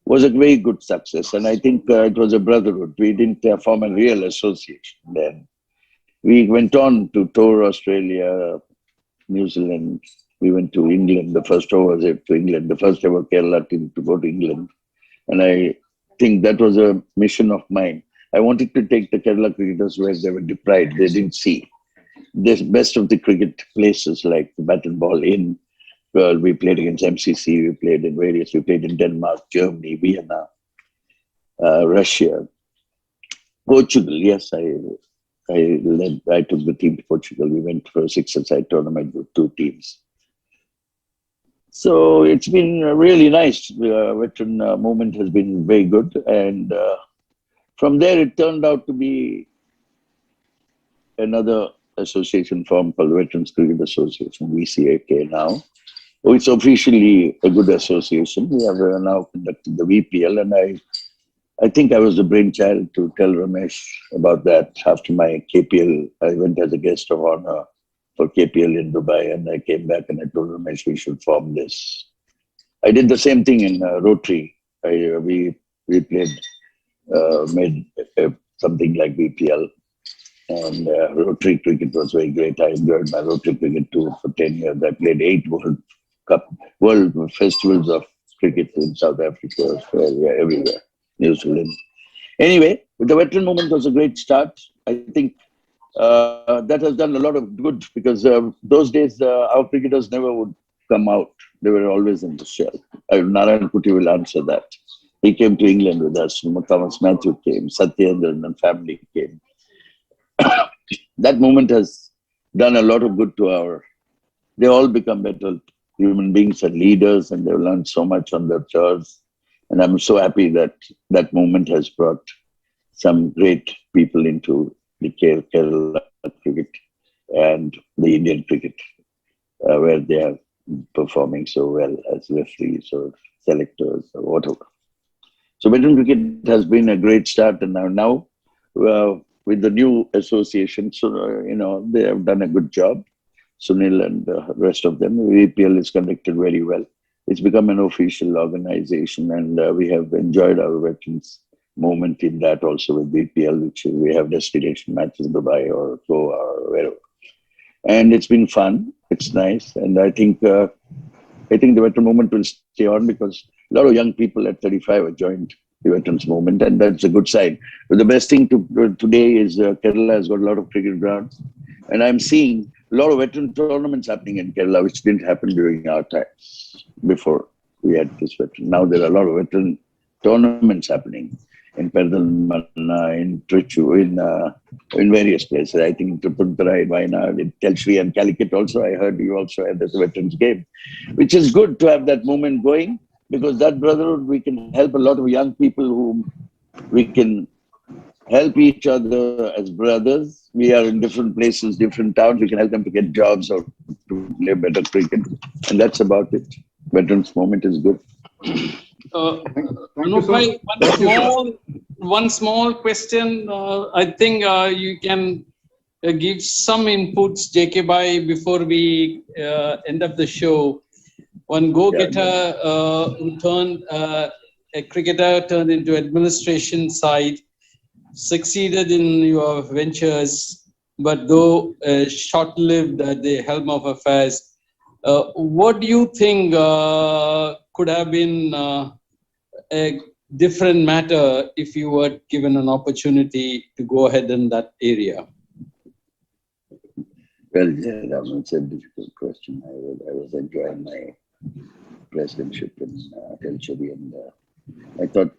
was a very good success, and I think it was a brotherhood. We didn't form a real association then. We went on to tour Australia, New Zealand. We went to England. The first tour was to England, the first ever Kerala team to go to England. And I think that was a mission of mine. I wanted to take the Kerala cricketers where they were deprived. They didn't see the best of the cricket places like the bat and ball in. Well, we played against MCC. We played in Denmark, Germany, Vienna, Russia, Portugal. Yes, I took the team to Portugal. We went for a 6-a-side tournament with 2 teams. So it's been really nice. The veteran movement has been very good. And from there, it turned out to be another association formed called Veterans Cricket Association, VCAK now. It's officially a good association. We have now conducted the VPL, and I think I was the brainchild to tell Ramesh about that. After my KPL, I went as a guest of honor for KPL in Dubai, and I came back and I told Ramesh we should form this. I did the same thing in Rotary. We played, made something like VPL. And Rotary cricket was very great. I enjoyed my Rotary cricket tour for 10 years. I played 8 World Festivals of cricket in South Africa, Australia, everywhere, New Zealand. Anyway, the veteran movement was a great start. I think that has done a lot of good because those days our cricketers never would come out. They were always in the shell. Narayan Kuti will answer that. He came to England with us. Thomas Matthew came. Satyendran and family came. That movement has done a lot of good to they all become better human beings and leaders, and they've learned so much on their tours. And I'm so happy that that movement has brought some great people into the Kerala cricket and the Indian cricket, where they are performing so well as referees or selectors or whatever. So veteran cricket has been a great start, and now with the new association, so they have done a good job. Sunil and the rest of them. VPL is conducted very well. It's become an official organization, and we have enjoyed our veterans movement in that also with VPL, which we have destination matches in Dubai or Goa or wherever. And it's been fun. It's nice, and I think the veteran movement will stay on because a lot of young people at 35 have joined the veterans movement, and that's a good sign. But the best thing today is Kerala has got a lot of cricket grounds, and I'm seeing a lot of veteran tournaments happening in Kerala, which didn't happen during our time before we had this veteran. Now there are a lot of veteran tournaments happening in Perdalmanna, in Trichu, in various places. I think in Tripunthara, in Wayanad, in Telshri and Calicut also. I heard you also had this veterans game, which is good to have that movement going, because that brotherhood, we can help a lot of young people whom we can help each other as brothers. We are in different places, different towns. We can help them to get jobs or to play better cricket. And that's about it. Veterans movement is good. One small question. I think you can give some inputs, JK Bhai, before we end up the show. One go-getter who turned a cricketer turned into administration side, succeeded in your ventures, but though short-lived at the helm of affairs. What do you think could have been a different matter if you were given an opportunity to go ahead in that area? Well, yeah, that's a difficult question. I was enjoying my presidentship in Telcheri, and I thought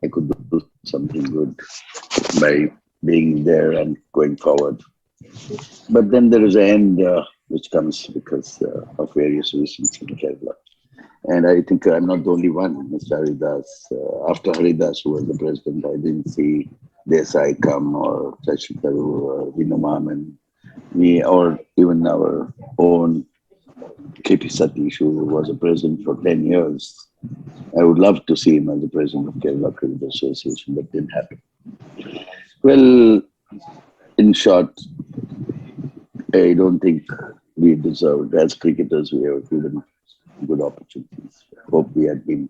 I could do something good by being there and going forward. But then there is an end which comes because of various reasons in Kerala. And I think I'm not the only one. Mr. Haridas, after Haridas, who was the president, I didn't see Desai come, or Shashikaru, or Vinoman, me, or even our own KP Satish, who was a president for 10 years. I would love to see him as the president of Kerala Cricket Association, but didn't happen. Well, in short, I don't think we deserved, as cricketers, we have given good opportunities. Hope we had been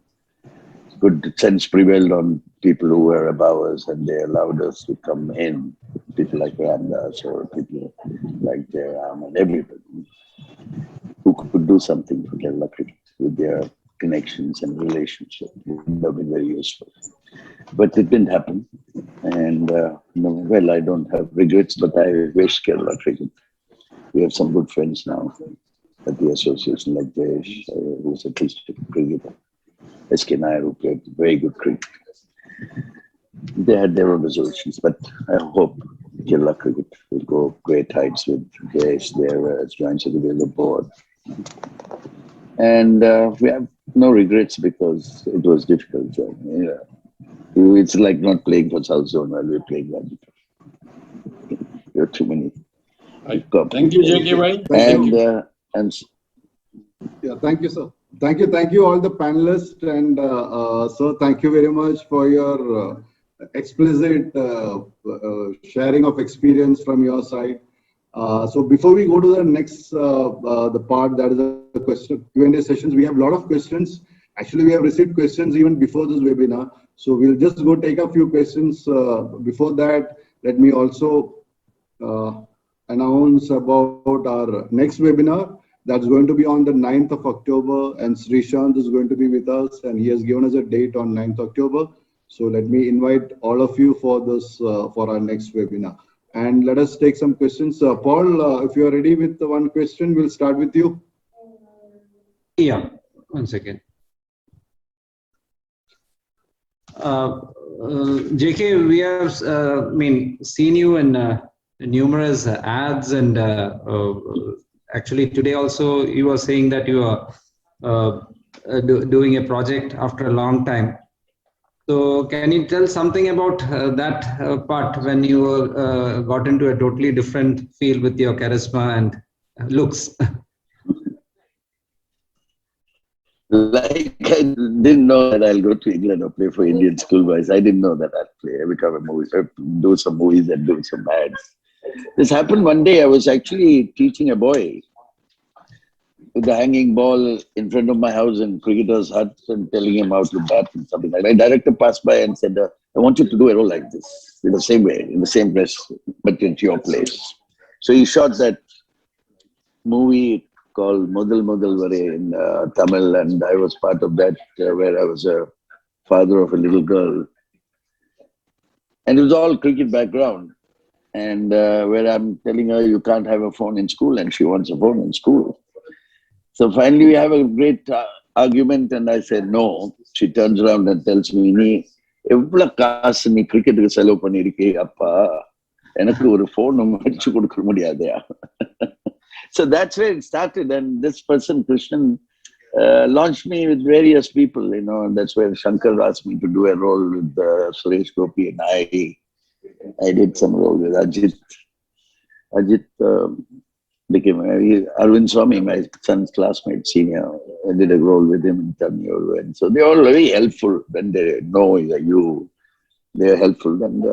good sense prevailed on people who were above us, and they allowed us to come in. People like Ramdas or people like Jairam and everybody who could do something for Kerala cricket with their connections and relationships. It would have been very useful. But it didn't happen. And well, I don't have regrets, but I wish Kerala cricket. We have some good friends now at the association, like Jayesh, who's a district cricketer. SK Nair, who played very good cricket. They had their own resolutions, but I hope Kerala cricket will go great heights with Jayesh there as joint secretary of the board. And we have no regrets because it was difficult joining. It's like not playing for South Zone while we're playing Rajasthan. There are too many. Thank you, JK Bhai. Yeah, thank you, sir. Thank you, all the panelists, and sir, thank you very much for your explicit sharing of experience from your side. So before we go to the next the part, that is the question Q&A sessions, we have a lot of questions. Actually, we have received questions even before this webinar. So we'll just go take a few questions. Before that, let me also announce about our next webinar. That's going to be on the 9th of October, and Srishant is going to be with us, and he has given us a date on 9th October. So let me invite all of you for this, for our next webinar. And let us take some questions. Paul, if you are ready with the one question, we'll start with you. Yeah, 1 second. JK, we have seen you in numerous ads, and actually today also you were saying that you are doing a project after a long time. So can you tell something about that part when you got into a totally different field with your charisma and looks? Like I didn't know that I'll go to England or play for Indian schoolboys. I didn't know that I'd play, become a movie, do some movies and do some ads. This happened one day. I was actually teaching a boy with the hanging ball in front of my house in cricketer's hut and telling him how to bat and something like that. My director passed by and said, I want you to do a role like this, in the same way, in the same dress, but into your place. So he shot that movie called Mudal Mudal Vare in Tamil, and I was part of that, where I was a father of a little girl. And it was all cricket background. And where I'm telling her, you can't have a phone in school, and she wants a phone in school. So finally, we have a great argument, and I said, no. She turns around and tells me, "Nee, evla kaas nee cricket ku selo pannirike appa, enakku oru phone adichu kodukka mudiyadaya." So that's where it started, and this person, Krishnan, launched me with various people, you know, and that's where Shankar asked me to do a role with Suresh Gopi, and I did some role with Ajit. Ajit became Arvind Swami, my son's classmate, senior. I did a role with him in Tamil, and so they're all very helpful when they know you. They're helpful, and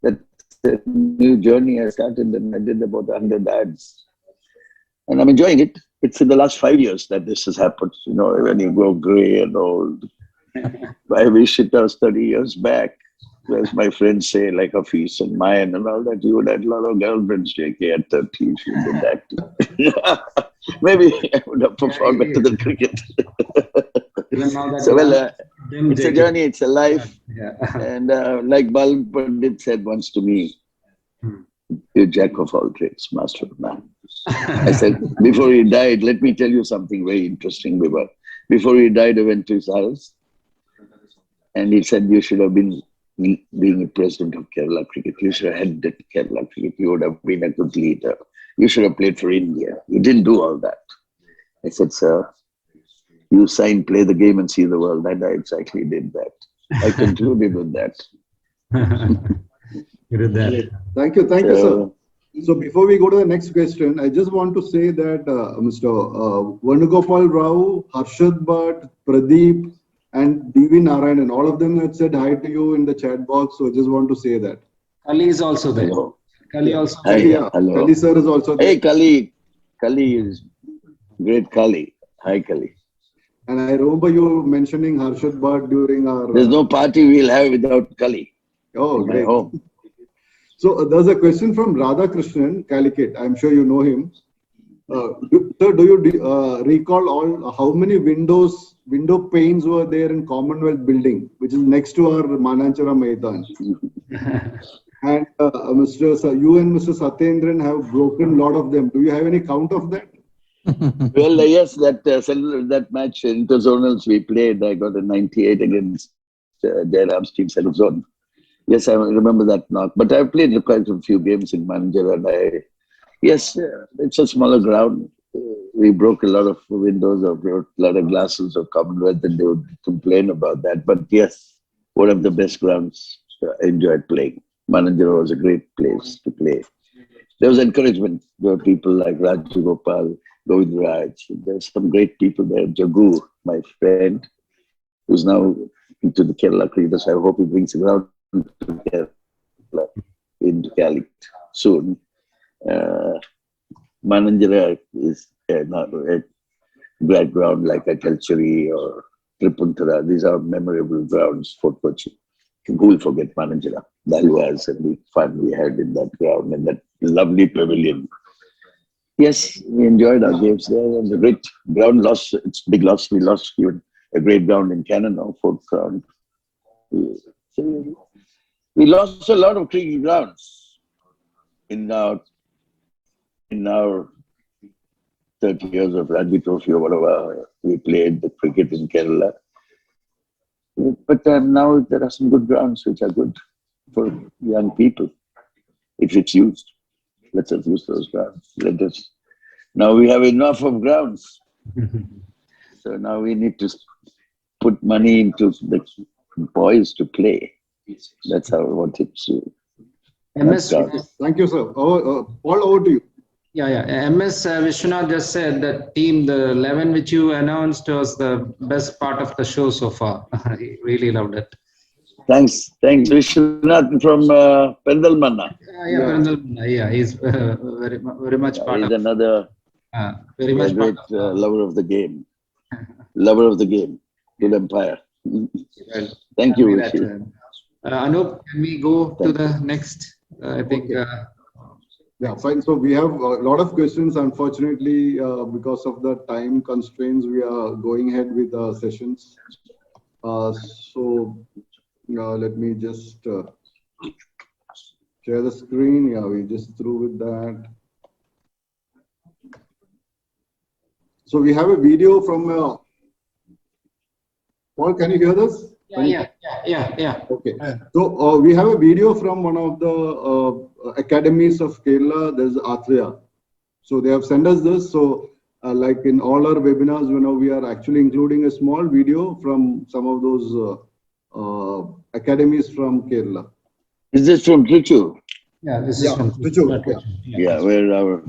that's a new journey I started, and I did about 100 ads. And I'm enjoying it. It's in the last 5 years that this has happened. You know, when you go gray and old. I wish it was 30 years back. As my friends say, like Hafiz and Mayan and all that, you would have a lot of girlfriends, JK, at 30 if you did that. Maybe I would have performed better than cricket. So, well, it's a journey, it's a life. Yeah. And like Bal Pandit said once to me, you're jack of all trades, master of none. I said, before he died, let me tell you something very interesting, Biba. Before he died, I went to his house, and he said, you should have been being a president of Kerala cricket. You should have headed Kerala cricket. You would have been a good leader. You should have played for India. You didn't do all that. I said, sir, you sign, play the game and see the world. And I exactly did that. I concluded with that. You did that. Thank you, sir. So before we go to the next question, I just want to say that Mr. Venugopal Rao, Harshad Bhatt, Pradeep, and D.V. Narayanan, all of them had said hi to you in the chat box. So I just want to say that. Kali is also there. Hello. Kali also Hi, there. Yeah, hello. Kali sir is also there. Hey, Kali. Kali is great Kali. Hi, Kali. And I remember you mentioning Harshad Bhatt during our... There's no party we'll have without Kali. Oh, in great. My home. So there's a question from Radha Krishnan, Calicut. I'm sure you know him. Sir, do you recall how many window panes were there in Commonwealth Building, which is next to our Mananchara Maidan? And you and Mr. Satyendran have broken a lot of them. Do you have any count of that? Well, yes, that match interzonals we played, I got a 98 against Jairam's team, Central Zone. Yes, I remember that knock. But I've played quite a few games in Manjara, and yes, it's a smaller ground. We broke a lot of windows, or broke a lot of glasses of Commonwealth, and they would complain about that. But yes, one of the best grounds I enjoyed playing. Mananjara was a great place to play. There was encouragement. There were people like Rajagopal, Govind Raj. There's some great people there. Jagu, my friend, who's now into the Kerala cricket. I hope he brings it out to Kerala, into Cali soon. Mananjara is not a background like a Kalchari or Tripuntara. These are memorable grounds for Kochi. Who will forget Mananjara? Dalwas and the fun we had in that ground, in that lovely pavilion. Yes, we enjoyed our games there, and the great ground loss. It's big loss. We lost even a great ground in Canada, fourth ground. We lost a lot of cricket grounds in our 30 years of Ranji Trophy or whatever we played the cricket in Kerala. But now there are some good grounds which are good for young people if it's used. Let us use those grounds. Now we have enough of grounds. So now we need to put money into the boys to play. That's how I want it to. MS, Thank you, sir. All over to you. yeah. MS Vishwanath just said that team, the 11 which you announced was the best part of the show so far. I really loved it. Thanks, Vishwanath from Pendalmanna. Yeah, he's very much part He's of. another Very much great part of. lover of the game. Lover of the game. Good umpire. Well, Thank you, that, Vishi. Anup, can we go to the next? I think. Okay. Yeah, fine. So we have a lot of questions. Unfortunately, because of the time constraints, we are going ahead with the sessions. So let me just share the screen. Yeah, we just through with that. So we have a video from Paul, can you hear this? Yeah. Okay. So we have a video from one of the academies of Kerala. There's Athreya. So they have sent us this. So like in all our webinars, we are actually including a small video from some of those academies from Kerala. Is this from Trichu? Yeah, this is from Trichu. Yeah, where our.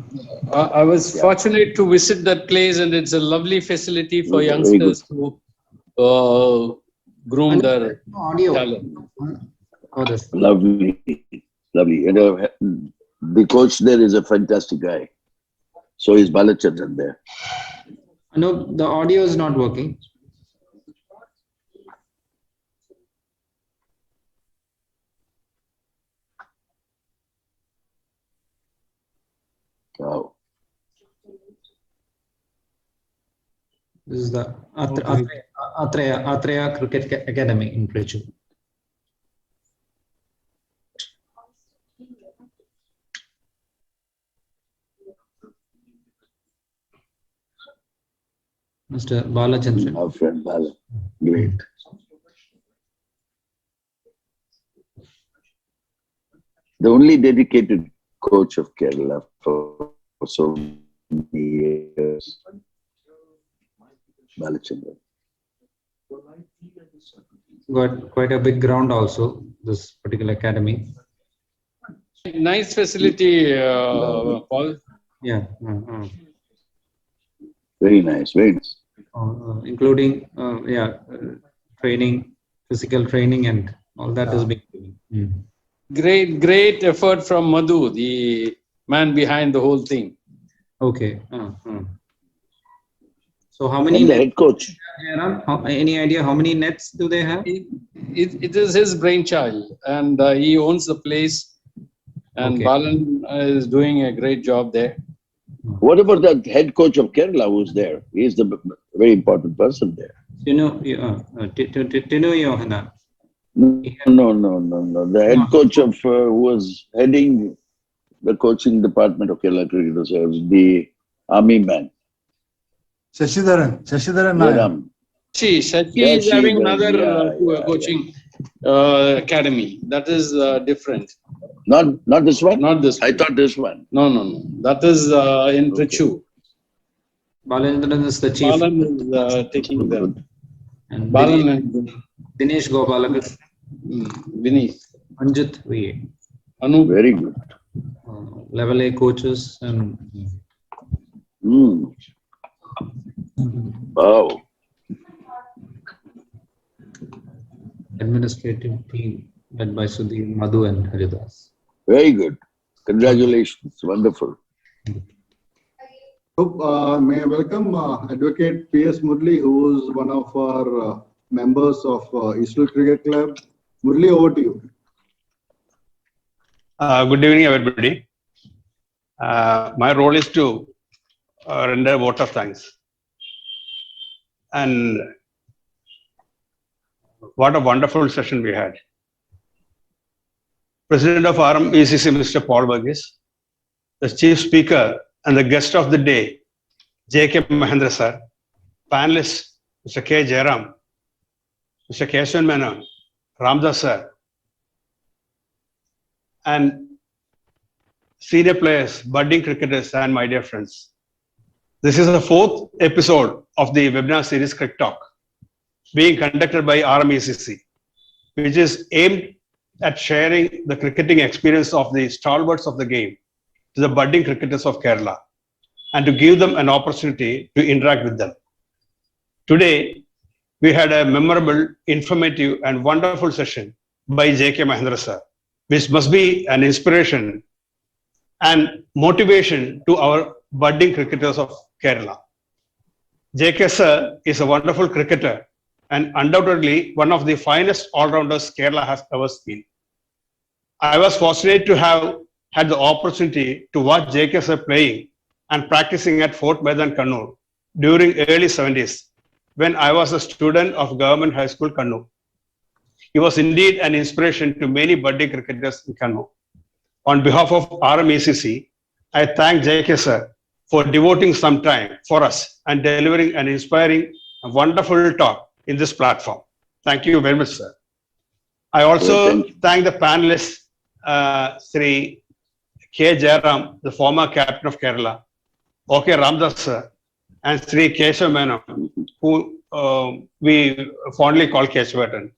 I was fortunate to visit that place, and it's a lovely facility for youngsters to groom their talent. Lovely. And the coach there is a fantastic guy. So is Balachandran there. No, the audio is not working. Wow. This is the Athreya Cricket Academy in Cric. Mr. Balachandran. Our friend Bala. Great. The only dedicated coach of Kerala for so many years. Balachandran. Got quite a big ground also, this particular academy. Nice facility, Paul. Yeah. Very nice, very nice. Including training, physical training, and all that is being given. Great effort from Madhu, the man behind the whole thing. Okay. So how many And the nets head coach. any idea how many nets do they have? It is his brainchild, and he owns the place. And Okay. Balan is doing a great job there. What about the head coach of Kerala who's there? He's the very important person there. Tinu Yohana. No. The head coach of who was heading the coaching department of Kerala Cricket Reserves, the army man. Shashidharan Jairam. Shashi is having another coaching academy. That is different. Not this one? Not this one. I thought this one. No. That is in Trichu. Balandran is the chief. Balan is taking them. And Balan and Dinesh Gopalakrishnan. Vineet. Anjit V. Anup. Very good. Level A coaches and Wow. administrative team led by Sudhir, Madhu, and Haridas. Very good. Congratulations. Wonderful. So, may I welcome Advocate P.S. Murli, who is one of our members of Eastern Cricket Club. Murli, over to you. Good evening, everybody. My role is to render a vote of thanks. And what a wonderful session we had. President of RMECC, Mr. Paul Burgess, the chief speaker and the guest of the day, J.K. Mahendra sir, panelists, Mr. K. Jairam, Mr. Keshav Menon, Ramdas sir, and senior players, budding cricketers, and my dear friends. This is the 4th episode of the webinar series Cric Talk, being conducted by RMECC, which is aimed at sharing the cricketing experience of the stalwarts of the game to the budding cricketers of Kerala and to give them an opportunity to interact with them. Today, we had a memorable, informative, and wonderful session by J.K. Mahendra sir, which must be an inspiration and motivation to our budding cricketers of Kerala. J.K. sir is a wonderful cricketer and undoubtedly one of the finest all-rounders Kerala has ever seen. I was fortunate to have had the opportunity to watch J.K. sir playing and practicing at Fort Maidan, Kannur during early 70s when I was a student of Government High School, Kannur. He was indeed an inspiration to many budding cricketers in Kannur. On behalf of RMECC, I thank J.K. sir for devoting some time for us and delivering an inspiring and wonderful talk in this platform. Thank you very much, sir. I also thank the panelists, Sri K. Jairam, the former captain of Kerala, OK. Ramdas sir, and Sri Keshav Menon, who we fondly call Keshavatan,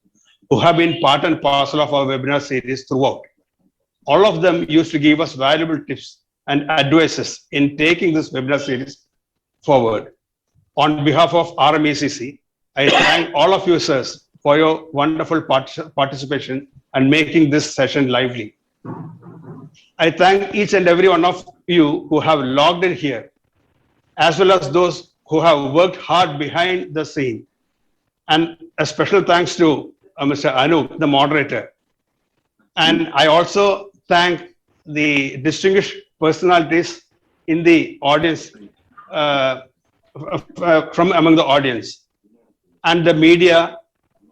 who have been part and parcel of our webinar series throughout. All of them used to give us valuable tips and advices in taking this webinar series forward. On behalf of RMECC, I thank all of you, sirs, for your wonderful participation and making this session lively. I thank each and every one of you who have logged in here, as well as those who have worked hard behind the scene. And a special thanks to Mr. Anup, the moderator. And I also thank the distinguished personalities in the audience, from among the audience, and the media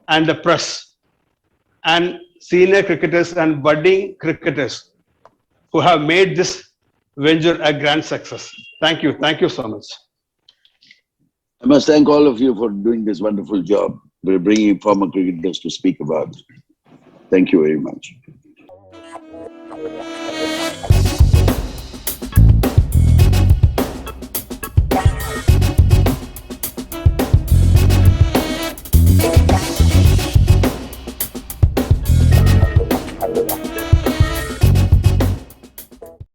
and the press, and senior cricketers and budding cricketers who have made this venture a grand success. Thank you. Thank you so much. I must thank all of you for doing this wonderful job. We're bringing former cricketers to speak about. Thank you very much.